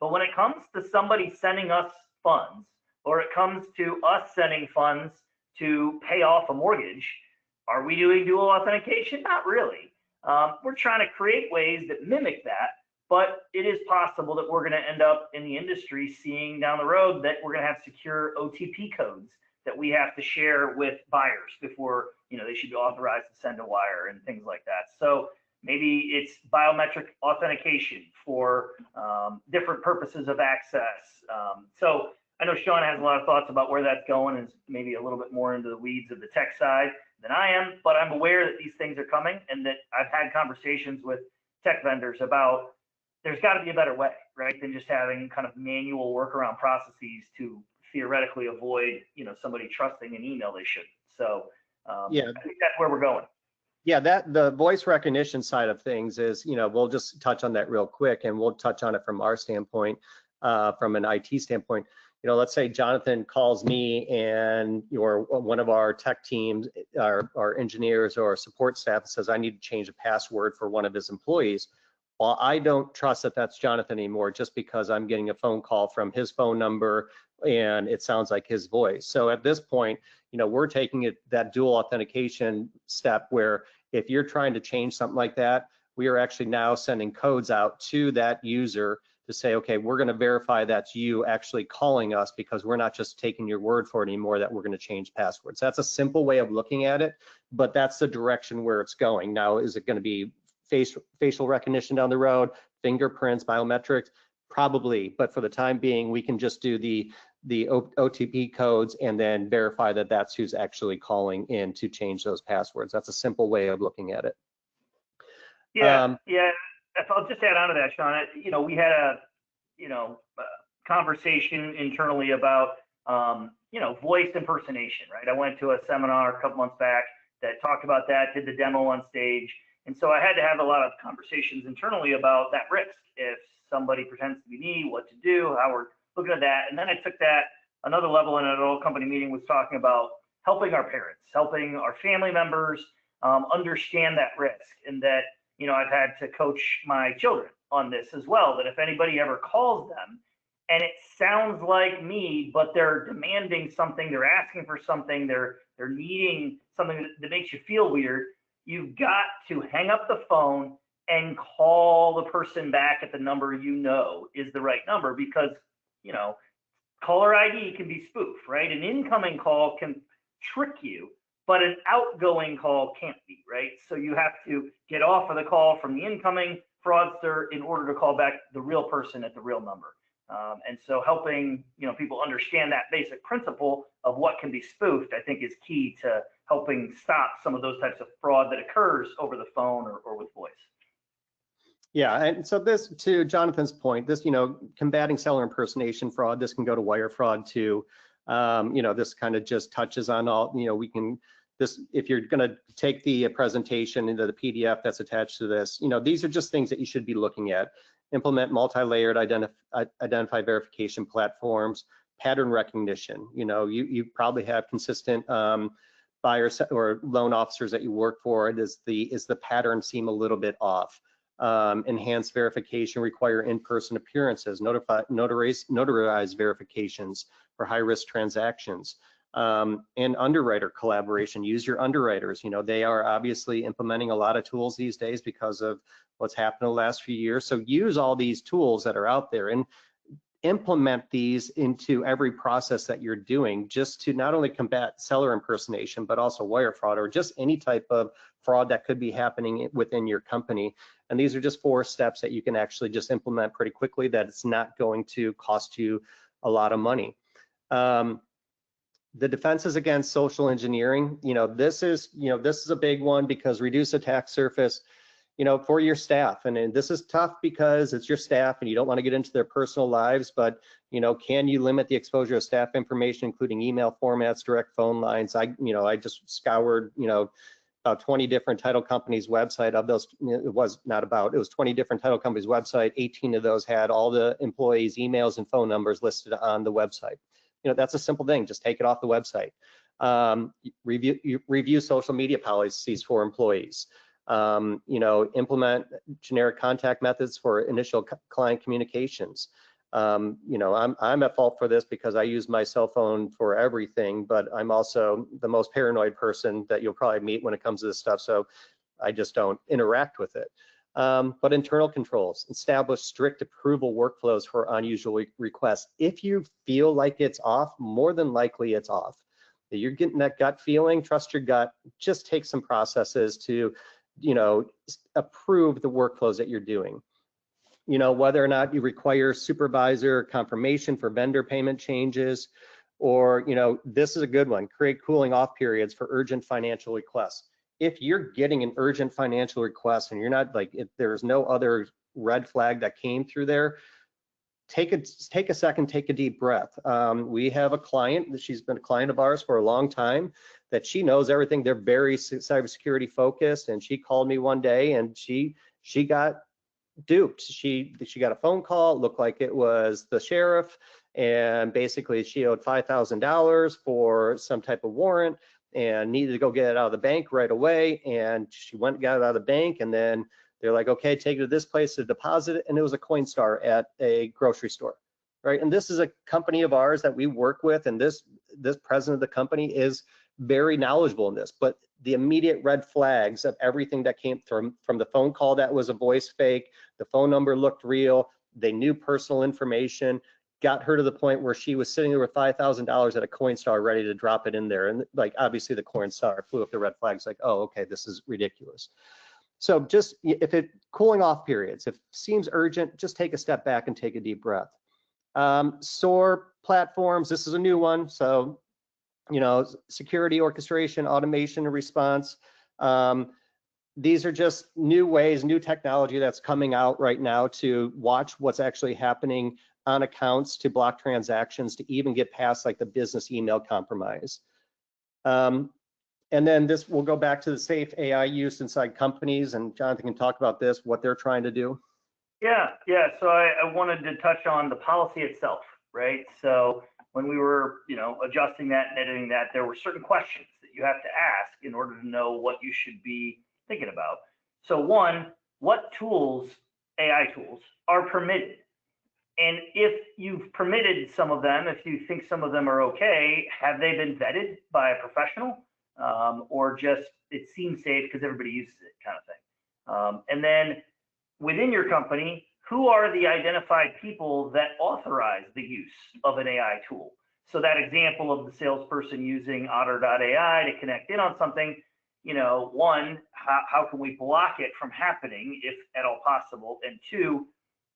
But when it comes to somebody sending us funds, or it comes to us sending funds to pay off a mortgage, are we doing dual authentication? Not really. We're trying to create ways that mimic that, but it is possible that we're going to end up in the industry seeing down the road that we're going to have secure OTP codes that we have to share with buyers before they should be authorized to send a wire and things like that. So maybe it's biometric authentication for different purposes of access. So I know Sean has a lot of thoughts about where that's going and is maybe a little bit more into the weeds of the tech side than I am, but I'm aware that these things are coming and that I've had conversations with tech vendors about there's got to be a better way, right, than just having kind of manual workaround processes to theoretically avoid, somebody trusting an email they shouldn't. So yeah, I think that's where we're going. Yeah, the voice recognition side of things is, we'll just touch on that real quick, and we'll touch on it from our standpoint, from an IT standpoint. Let's say Jonathan calls me and one of our tech teams, our engineers or support staff says, I need to change a password for one of his employees. Well, I don't trust that that's Jonathan anymore just because I'm getting a phone call from his phone number and it sounds like his voice. So at this point, we're taking that dual authentication step where if you're trying to change something like that, we are actually now sending codes out to that user to say, okay, we're going to verify that's you actually calling us because we're not just taking your word for it anymore that we're going to change passwords. That's a simple way of looking at it, but that's the direction where it's going. Now, is it going to be facial recognition down the road, fingerprints, biometrics? Probably, but for the time being, we can just do the OTP codes and then verify that that's who's actually calling in to change those passwords. That's a simple way of looking at it. Yeah, yeah. If I'll just add on to that, Sean, we had conversation internally about, voice impersonation, right? I went to a seminar a couple months back that talked about that, did the demo on stage. And so I had to have a lot of conversations internally about that risk. If somebody pretends to be me, what to do, how we're looking at that. And then I took that another level, and at an old company meeting was talking about helping our parents, helping our family members understand that risk. And that, I've had to coach my children on this as well, that if anybody ever calls them and it sounds like me, but they're demanding something, they're asking for something, they're needing something that makes you feel weird, you've got to hang up the phone and call the person back at the number is the right number, because caller ID can be spoofed, right? An incoming call can trick you, but an outgoing call can't be, right? So you have to get off of the call from the incoming fraudster in order to call back the real person at the real number. And so helping people understand that basic principle of what can be spoofed, I think, is key to helping stop some of those types of fraud that occurs over the phone or with voice. Yeah, and so this, to Jonathan's point, this, combating seller impersonation fraud, this can go to wire fraud too. This kind of just touches on all, if you're going to take the presentation into the PDF that's attached to this, these are just things that you should be looking at. Implement multi-layered identify verification platforms, pattern recognition. You probably have consistent buyers or loan officers that you work for. Is the pattern seem a little bit off? Enhanced verification require in-person appearances, notarized verifications for high-risk transactions, and underwriter collaboration. Use your underwriters. They are obviously implementing a lot of tools these days because of what's happened in the last few years. So use all these tools that are out there and implement these into every process that you're doing, just to not only combat seller impersonation, but also wire fraud or just any type of fraud that could be happening within your company. And these are just 4 steps that you can actually just implement pretty quickly, that it's not going to cost you a lot of money. The defenses against social engineering, this is a big one, because reduce attack surface, for your staff. And this is tough because it's your staff and you don't want to get into their personal lives, but can you limit the exposure of staff information, including email formats, direct phone lines? I just scoured, about 20 different title companies' website. Of those, it was 20 different title companies' website. 18 of those had all the employees' emails and phone numbers listed on the website. That's a simple thing. Just take it off the website. Review social media policies for employees. Implement generic contact methods for initial client communications. I'm at fault for this because I use my cell phone for everything, but I'm also the most paranoid person that you'll probably meet when it comes to this stuff. So I just don't interact with it. But internal controls, establish strict approval workflows for unusual requests. If you feel like it's off, more than likely it's off. If you're getting that gut feeling, trust your gut. Just take some processes to, approve the workflows that you're doing. Whether or not you require supervisor confirmation for vendor payment changes, or, this is a good one, create cooling off periods for urgent financial requests. If you're getting an urgent financial request and you're not if there's no other red flag that came through there, take a second, take a deep breath. We have a client, she's been a client of ours for a long time, that she knows everything. They're very cybersecurity focused, and she called me one day and she got duped. She got a phone call, it looked like it was the sheriff, and basically she owed $5,000 for some type of warrant and needed to go get it out of the bank right away. And she went and got it out of the bank, and then they're like, okay, take it to this place to deposit it. And it was a Coinstar at a grocery store, right? And this is a company of ours that we work with, and this president of the company is very knowledgeable in this. But the immediate red flags of everything that came from the phone call that was a voice fake, the phone number looked real, they knew personal information, got her to the point where she was sitting there with $5,000 at a Coinstar ready to drop it in there. And obviously the Coinstar flew up the red flags, oh, okay, this is ridiculous. So just, if it cooling off periods, if it seems urgent, just take a step back and take a deep breath. SOAR platforms, this is a new one. So, security, orchestration, automation, and response. These are just new ways, new technology that's coming out right now to watch what's actually happening on accounts to block transactions to even get past like the business email compromise. And then this will go back to the safe AI use inside companies, and Jonathan can talk about this, what they're trying to do. Yeah. So I wanted to touch on the policy itself, right? So when we were, adjusting that and editing that, there were certain questions that you have to ask in order to know what you should be thinking about. So one, what tools, AI tools, are permitted? And if you've permitted some of them, if you think some of them are okay, have they been vetted by a professional? Or just it seems safe because everybody uses it kind of thing. And then within your company, who are the identified people that authorize the use of an AI tool? So that example of the salesperson using otter.ai to connect in on something, one, how can we block it from happening if at all possible? And two,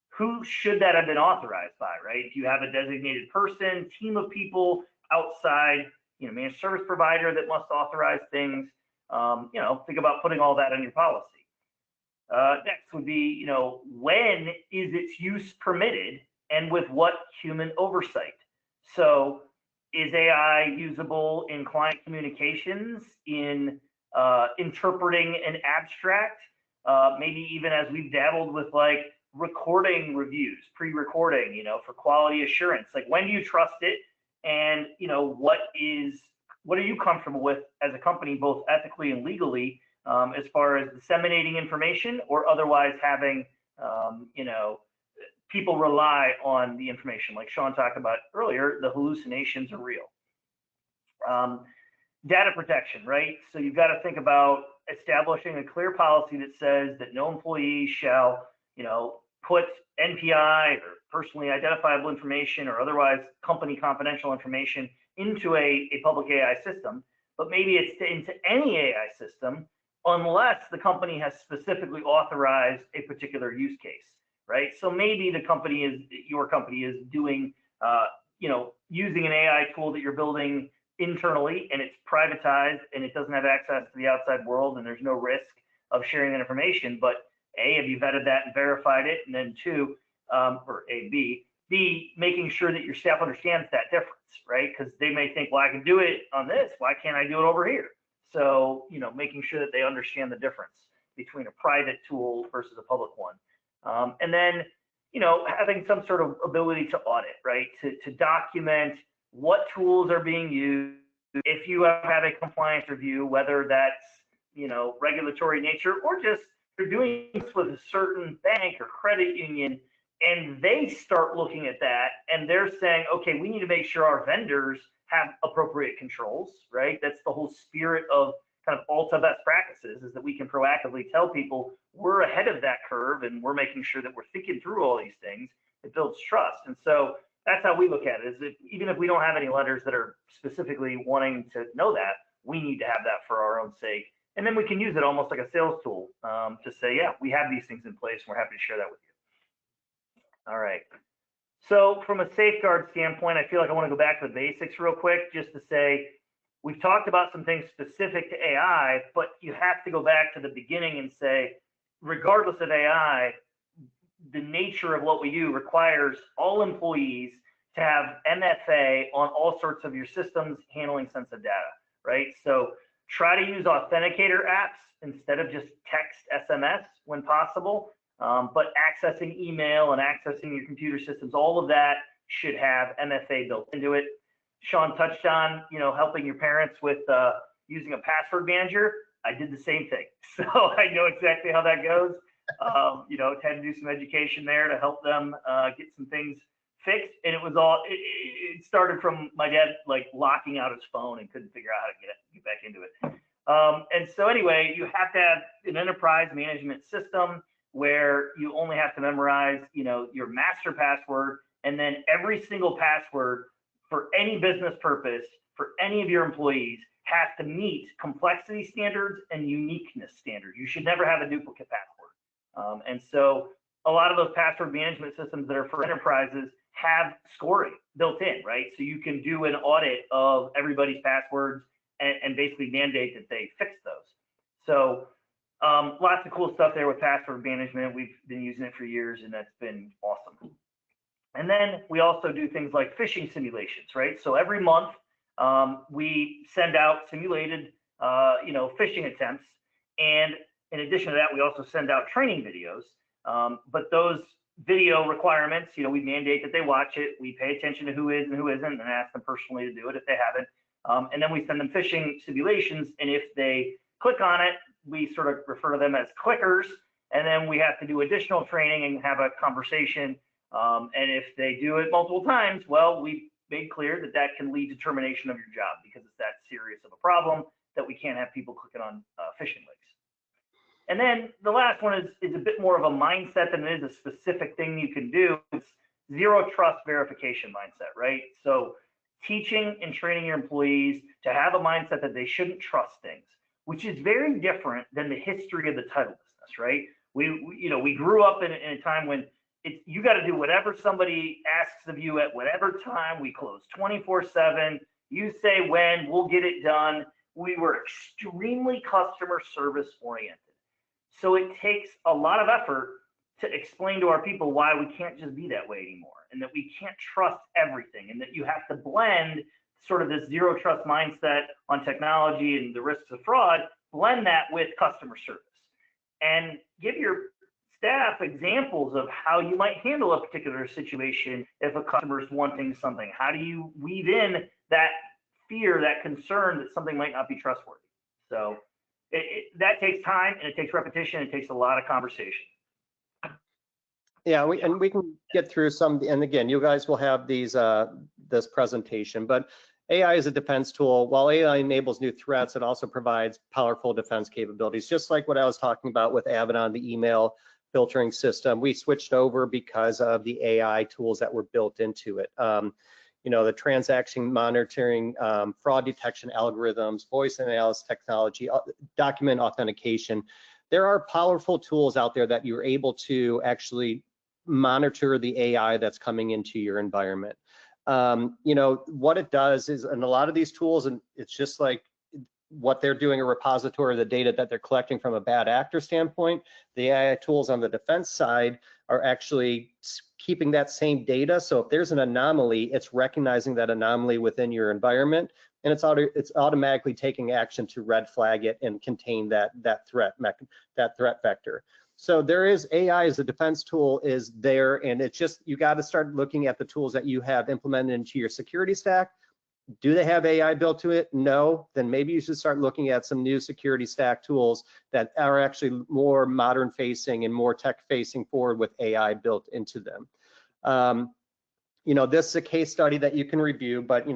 who should that have been authorized by, right? If you have a designated person, team of people outside, managed service provider that must authorize things, think about putting all that in your policy. Next would be, when is its use permitted and with what human oversight? So is AI usable in client communications, in interpreting an abstract, maybe even as we've dabbled with like recording reviews, pre-recording, for quality assurance? Like, when do you trust it? And what are you comfortable with as a company, both ethically and legally, as far as disseminating information or otherwise having people rely on the information? Like Sean talked about earlier, the hallucinations are real. Data protection, right? So you've got to think about establishing a clear policy that says that no employee shall, put NPI or personally identifiable information or otherwise company confidential information into a public AI system, but maybe it's into any AI system unless the company has specifically authorized a particular use case, right? So maybe your company is doing, using an AI tool that you're building internally, and it's privatized and it doesn't have access to the outside world, and there's no risk of sharing that information. But A, have you vetted that and verified it? And then two, B, making sure that your staff understands that difference, right? Because they may think, well, I can do it on this, why can't I do it over here? So, making sure that they understand the difference between a private tool versus a public one. And then, having some sort of ability to audit, right? To document what tools are being used. If you have a compliance review, whether that's, regulatory nature or just you're doing this with a certain bank or credit union, and they start looking at that and they're saying, okay, we need to make sure our vendors have appropriate controls, right? That's the whole spirit of kind of ALTA best practices, is that we can proactively tell people we're ahead of that curve and we're making sure that we're thinking through all these things. It builds trust. And so that's how we look at it, is that even if we don't have any letters that are specifically wanting to know that, we need to have that for our own sake. And then we can use it almost like a sales tool to say, yeah, we have these things in place and we're happy to share that with you. All right. So from a safeguard standpoint, I feel like I want to go back to the basics real quick, just to say, we've talked about some things specific to AI, but you have to go back to the beginning and say, regardless of AI, the nature of what we do requires all employees to have MFA on all sorts of your systems handling sensitive data, right? So try to use authenticator apps instead of just text SMS when possible. But accessing email and accessing your computer systems, all of that should have MFA built into it. Sean touched on, helping your parents with using a password manager. I did the same thing, so I know exactly how that goes. Had to do some education there to help them get some things fixed, and it started from my dad like locking out his phone and couldn't figure out how to get back into it. And so anyway, you have to have an enterprise management system where you only have to memorize, your master password, and then every single password for any business purpose for any of your employees has to meet complexity standards and uniqueness standards. You should never have a duplicate password. And so a lot of those password management systems that are for enterprises have scoring built in, right? So you can do an audit of everybody's passwords and basically mandate that they fix those. So lots of cool stuff there with password management. We've been using it for years, and that's been awesome. And then we also do things like phishing simulations, right? So every month we send out simulated, phishing attempts. And in addition to that, we also send out training videos. But those video requirements, we mandate that they watch it. We pay attention to who is and who isn't and ask them personally to do it if they haven't. And then we send them phishing simulations. And if they click on it, we sort of refer to them as clickers. And then we have to do additional training and have a conversation. And if they do it multiple times, well, we made clear that that can lead to termination of your job because it's that serious of a problem that we can't have people clicking on phishing links. And then the last one is a bit more of a mindset than it is a specific thing you can do. It's zero trust verification mindset, right? So teaching and training your employees to have a mindset that they shouldn't trust things, which is very different than the history of the title business, right? We grew up in a time when you got to do whatever somebody asks of you at whatever time. We close 24/7. You say when, we'll get it done. We were extremely customer service oriented. So it takes a lot of effort to explain to our people why we can't just be that way anymore, and that we can't trust everything, and that you have to blend sort of this zero trust mindset on technology and the risks of fraud, blend that with customer service, and give your staff examples of how you might handle a particular situation if a customer is wanting something. How do you weave in that fear, that concern that something might not be trustworthy? So that takes time, and it takes repetition. It takes a lot of conversation. Yeah, we can get through some, and again, you guys will have these this presentation, but AI is a defense tool. While AI enables new threats, it also provides powerful defense capabilities, just like what I was talking about with Avidon, the email filtering system. We switched over because of the AI tools that were built into it. The transaction monitoring, fraud detection algorithms, voice analysis technology, document authentication. There are powerful tools out there that you're able to actually monitor the AI that's coming into your environment. What it does is, and a lot of these tools, and it's just like what they're doing, a repository of the data that they're collecting from a bad actor standpoint. The AI tools on the defense side are actually keeping that same data. So if there's an anomaly, it's recognizing that anomaly within your environment, and it's automatically taking action to red flag it and contain that threat vector. So there is AI as a defense tool is there, and it's just, you got to start looking at the tools that you have implemented into your security stack. Do they have AI built to it? No. Then maybe you should start looking at some new security stack tools that are actually more modern facing and more tech facing forward with AI built into them. This is a case study that you can review, but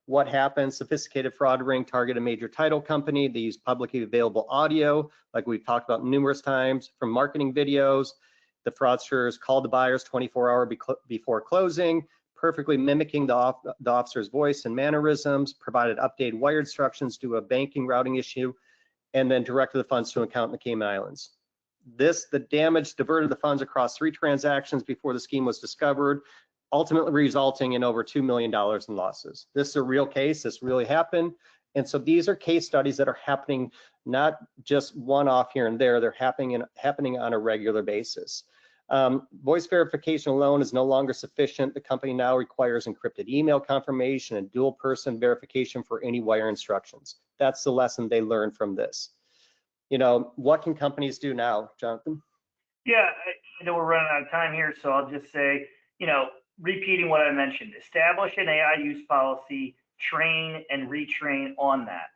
what happens, sophisticated fraud ring target a major title company. They use publicly available audio, like we've talked about numerous times, from marketing videos. The fraudsters called the buyers 24 hours before closing, perfectly mimicking the officer's voice and mannerisms, provided updated wire instructions to a banking routing issue, and then directed the funds to an account in the Cayman Islands. The damage diverted the funds across 3 transactions before the scheme was discovered, ultimately resulting in over $2 million in losses. This is a real case. This really happened. And so these are case studies that are happening, not just one-off here and there. They're happening on a regular basis. Voice verification alone is no longer sufficient. The company now requires encrypted email confirmation and dual person verification for any wire instructions. That's the lesson they learned from this. What can companies do now, Jonathan? Yeah, I know we're running out of time here, so I'll just say, repeating what I mentioned, establish an AI use policy, train and retrain on that.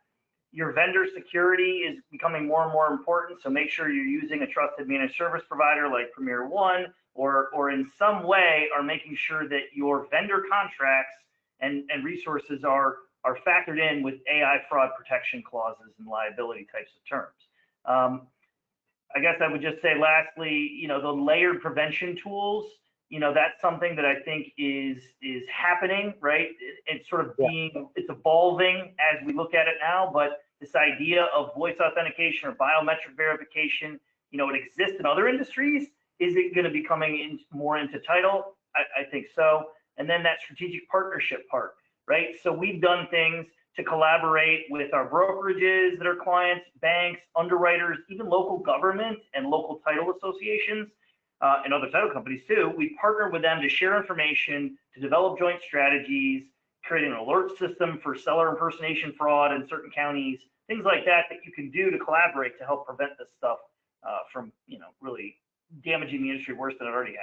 Your vendor security is becoming more and more important, so make sure you're using a trusted managed service provider like Premier One, or in some way are making sure that your vendor contracts and resources are factored in with AI fraud protection clauses and liability types of terms. I guess I would just say lastly, the layered prevention tools, that's something that I think is happening, right? It's sort of it's evolving as we look at it now, but this idea of voice authentication or biometric verification, it exists in other industries. Is it going to be coming more into title? I think so. And then that strategic partnership part, right? So we've done things to collaborate with our brokerages that are clients, banks, underwriters, even local government and local title associations and other title companies too, we partner with them to share information, to develop joint strategies, create an alert system for seller impersonation fraud in certain counties, things like that that you can do to collaborate to help prevent this stuff from, really damaging the industry worse than it already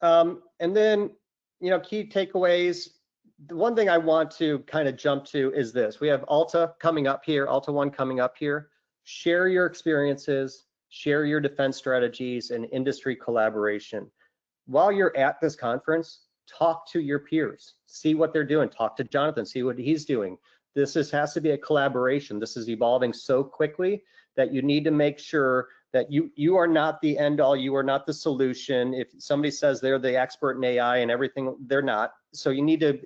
has. And then, key takeaways. The one thing I want to kind of jump to is this. We have ALTA coming up here, ALTA 1 coming up here. Share your experiences, share your defense strategies, and industry collaboration. While you're at this conference, talk to your peers, see what they're doing, talk to Jonathan, see what he's doing. This has to be a collaboration. This is evolving so quickly that you need to make sure that you are not the end all, you are not the solution. If somebody says they're the expert in AI and everything, they're not. So you need to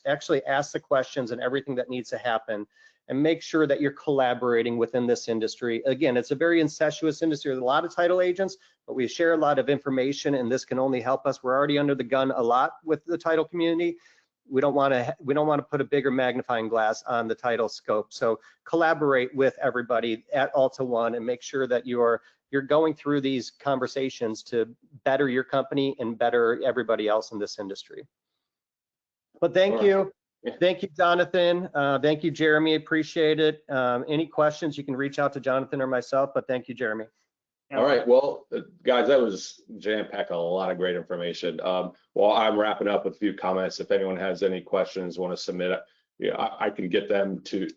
actually ask the questions and everything that needs to happen, and make sure that you're collaborating within this industry. Again, it's a very incestuous industry. There's a lot of title agents, but we share a lot of information, and this can only help us. We're already under the gun a lot with the title community. We don't want to put a bigger magnifying glass on the title scope. So collaborate with everybody at ALTA 1 and make sure that you're going through these conversations to better your company and better everybody else in this industry. But thank you. Thank you, Jonathan. Thank you, Jeremy. Appreciate it. Any questions, you can reach out to Jonathan or myself, but thank you, Jeremy. All right, well, guys, that was jam-packed, a lot of great information. While I'm wrapping up with a few comments, if anyone has any questions, want to submit, I can get them to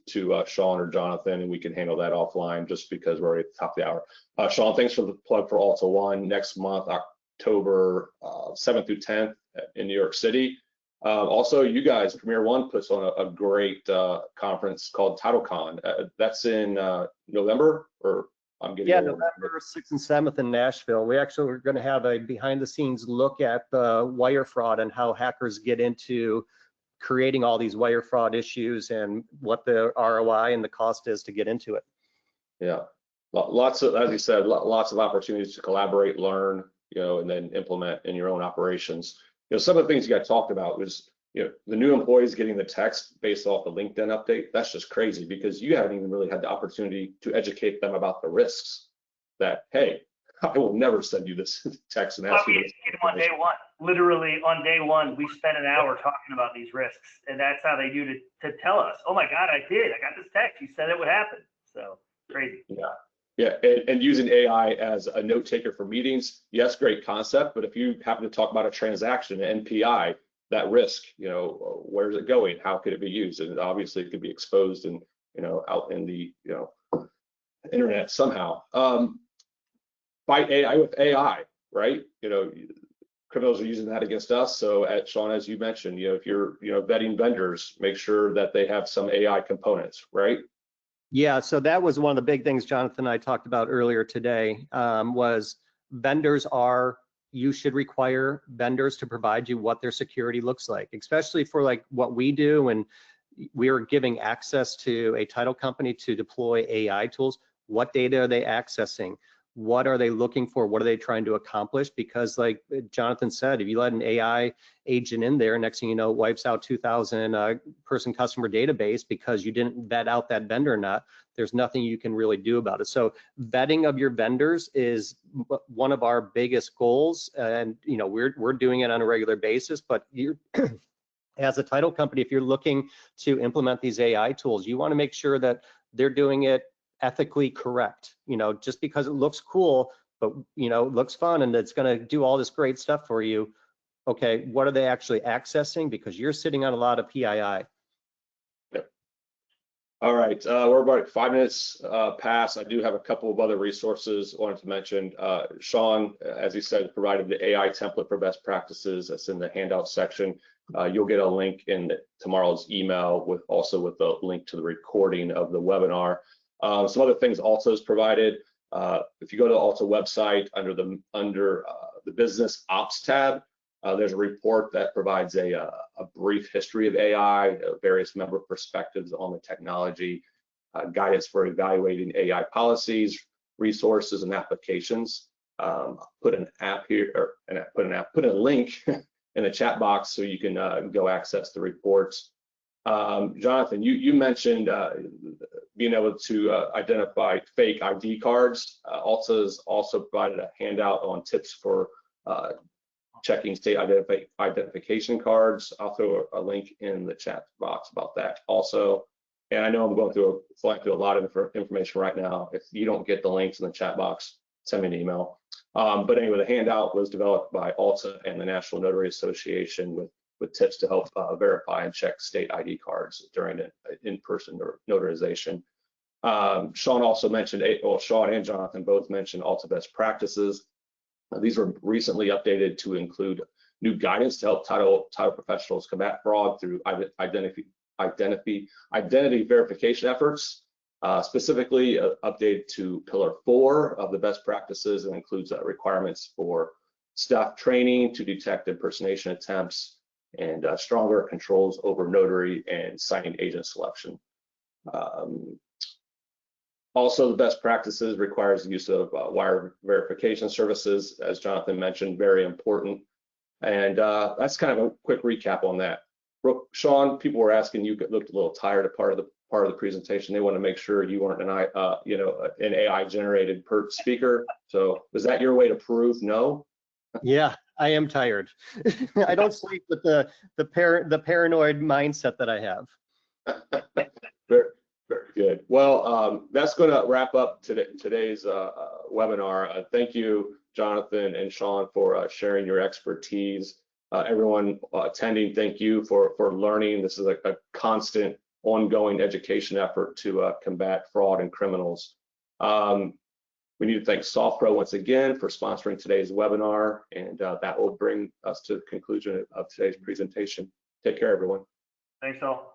Sean or Jonathan, and we can handle that offline just because we're already at the top of the hour. Sean, thanks for the plug for ALTA 1 next month, October 7th through 10th in New York City. Also, you guys, Premier One puts on a great conference called TitleCon. That's in November, or I'm getting November 6th and 7th in Nashville. We actually are going to have a behind-the-scenes look at the wire fraud and how hackers get into creating all these wire fraud issues and what the ROI and the cost is to get into it. Yeah, lots of, as you said, lots of opportunities to collaborate, learn, and then implement in your own operations. Some of the things you guys talked about was, the new employees getting the text based off the LinkedIn update. That's just crazy because you haven't even really had the opportunity to educate them about the risks that, hey, I will never send you this text and ask you this. On day one, literally on day one, we spent an hour talking about these risks, and that's how they do to tell us, oh my God, I got this text. You said it would happen. So crazy. Yeah, and using AI as a note taker for meetings, yes, great concept, but if you happen to talk about a transaction, an NPI, that risk, where is it going? How could it be used? And obviously it could be exposed and, out in the, internet somehow. Fight AI with AI, right? Criminals are using that against us. So Sean, as you mentioned, if you're, vetting vendors, make sure that they have some AI components, right? Yeah, so that was one of the big things Jonathan and I talked about earlier today, was you should require vendors to provide you what their security looks like, especially for like what we do. And we are giving access to a title company to deploy AI tools. What data are they accessing? What are they looking for? What are they trying to accomplish? Because like Jonathan said, if you let an AI agent in there, next thing you know, it wipes out 2,000 person customer database because you didn't vet out that vendor or not. There's nothing you can really do about it. So vetting of your vendors is one of our biggest goals. And we're doing it on a regular basis, but you're as a title company, if you're looking to implement these AI tools, you want to make sure that they're doing it ethically correct. Just because it looks cool, but it looks fun and it's going to do all this great stuff for you. Okay, what are they actually accessing? Because you're sitting on a lot of PII. Yep. All right, we're about 5 minutes past. I do have a couple of other resources I wanted to mention. Sean, as he said, provided the AI template for best practices. That's in the handout section. You'll get a link in tomorrow's email with the link to the recording of the webinar. Some other things ALTA has provided. If you go to the ALTA website under the business ops tab, there's a report that provides a brief history of AI, various member perspectives on the technology, guidance for evaluating AI policies, resources, and applications. Put an app here, or put a link in the chat box so you can go access the reports. Jonathan, you mentioned being able to identify fake ID cards. ALTA has also provided a handout on tips for checking state identification cards. I'll throw a link in the chat box about that also. And I know I'm flying through a lot of information right now. If you don't get the links in the chat box, send me an email. But anyway, the handout was developed by ALTA and the National Notary Association with tips to help verify and check state ID cards during an in-person notarization. Sean also mentioned, Sean and Jonathan both mentioned ALTA best practices. These were recently updated to include new guidance to help title professionals combat fraud through identity verification efforts, specifically updated to Pillar 4 of the best practices, and includes requirements for staff training to detect impersonation attempts and stronger controls over notary and signing agent selection. Also, the best practices requires the use of wire verification services, as Jonathan mentioned, very important. And that's kind of a quick recap on that. Sean, people were asking, you looked a little tired at part of the presentation. They want to make sure you weren't an AI generated speaker. So was that your way to prove no? Yeah, I am tired. I don't sleep with the paranoid mindset that I have. Very good. Well, that's going to wrap up today's webinar. Thank you, Jonathan and Sean, for sharing your expertise. Everyone attending, thank you for learning. This is a constant, ongoing education effort to combat fraud and criminals. We need to thank SoftPro once again for sponsoring today's webinar, and that will bring us to the conclusion of today's presentation. Take care, everyone. Thanks all.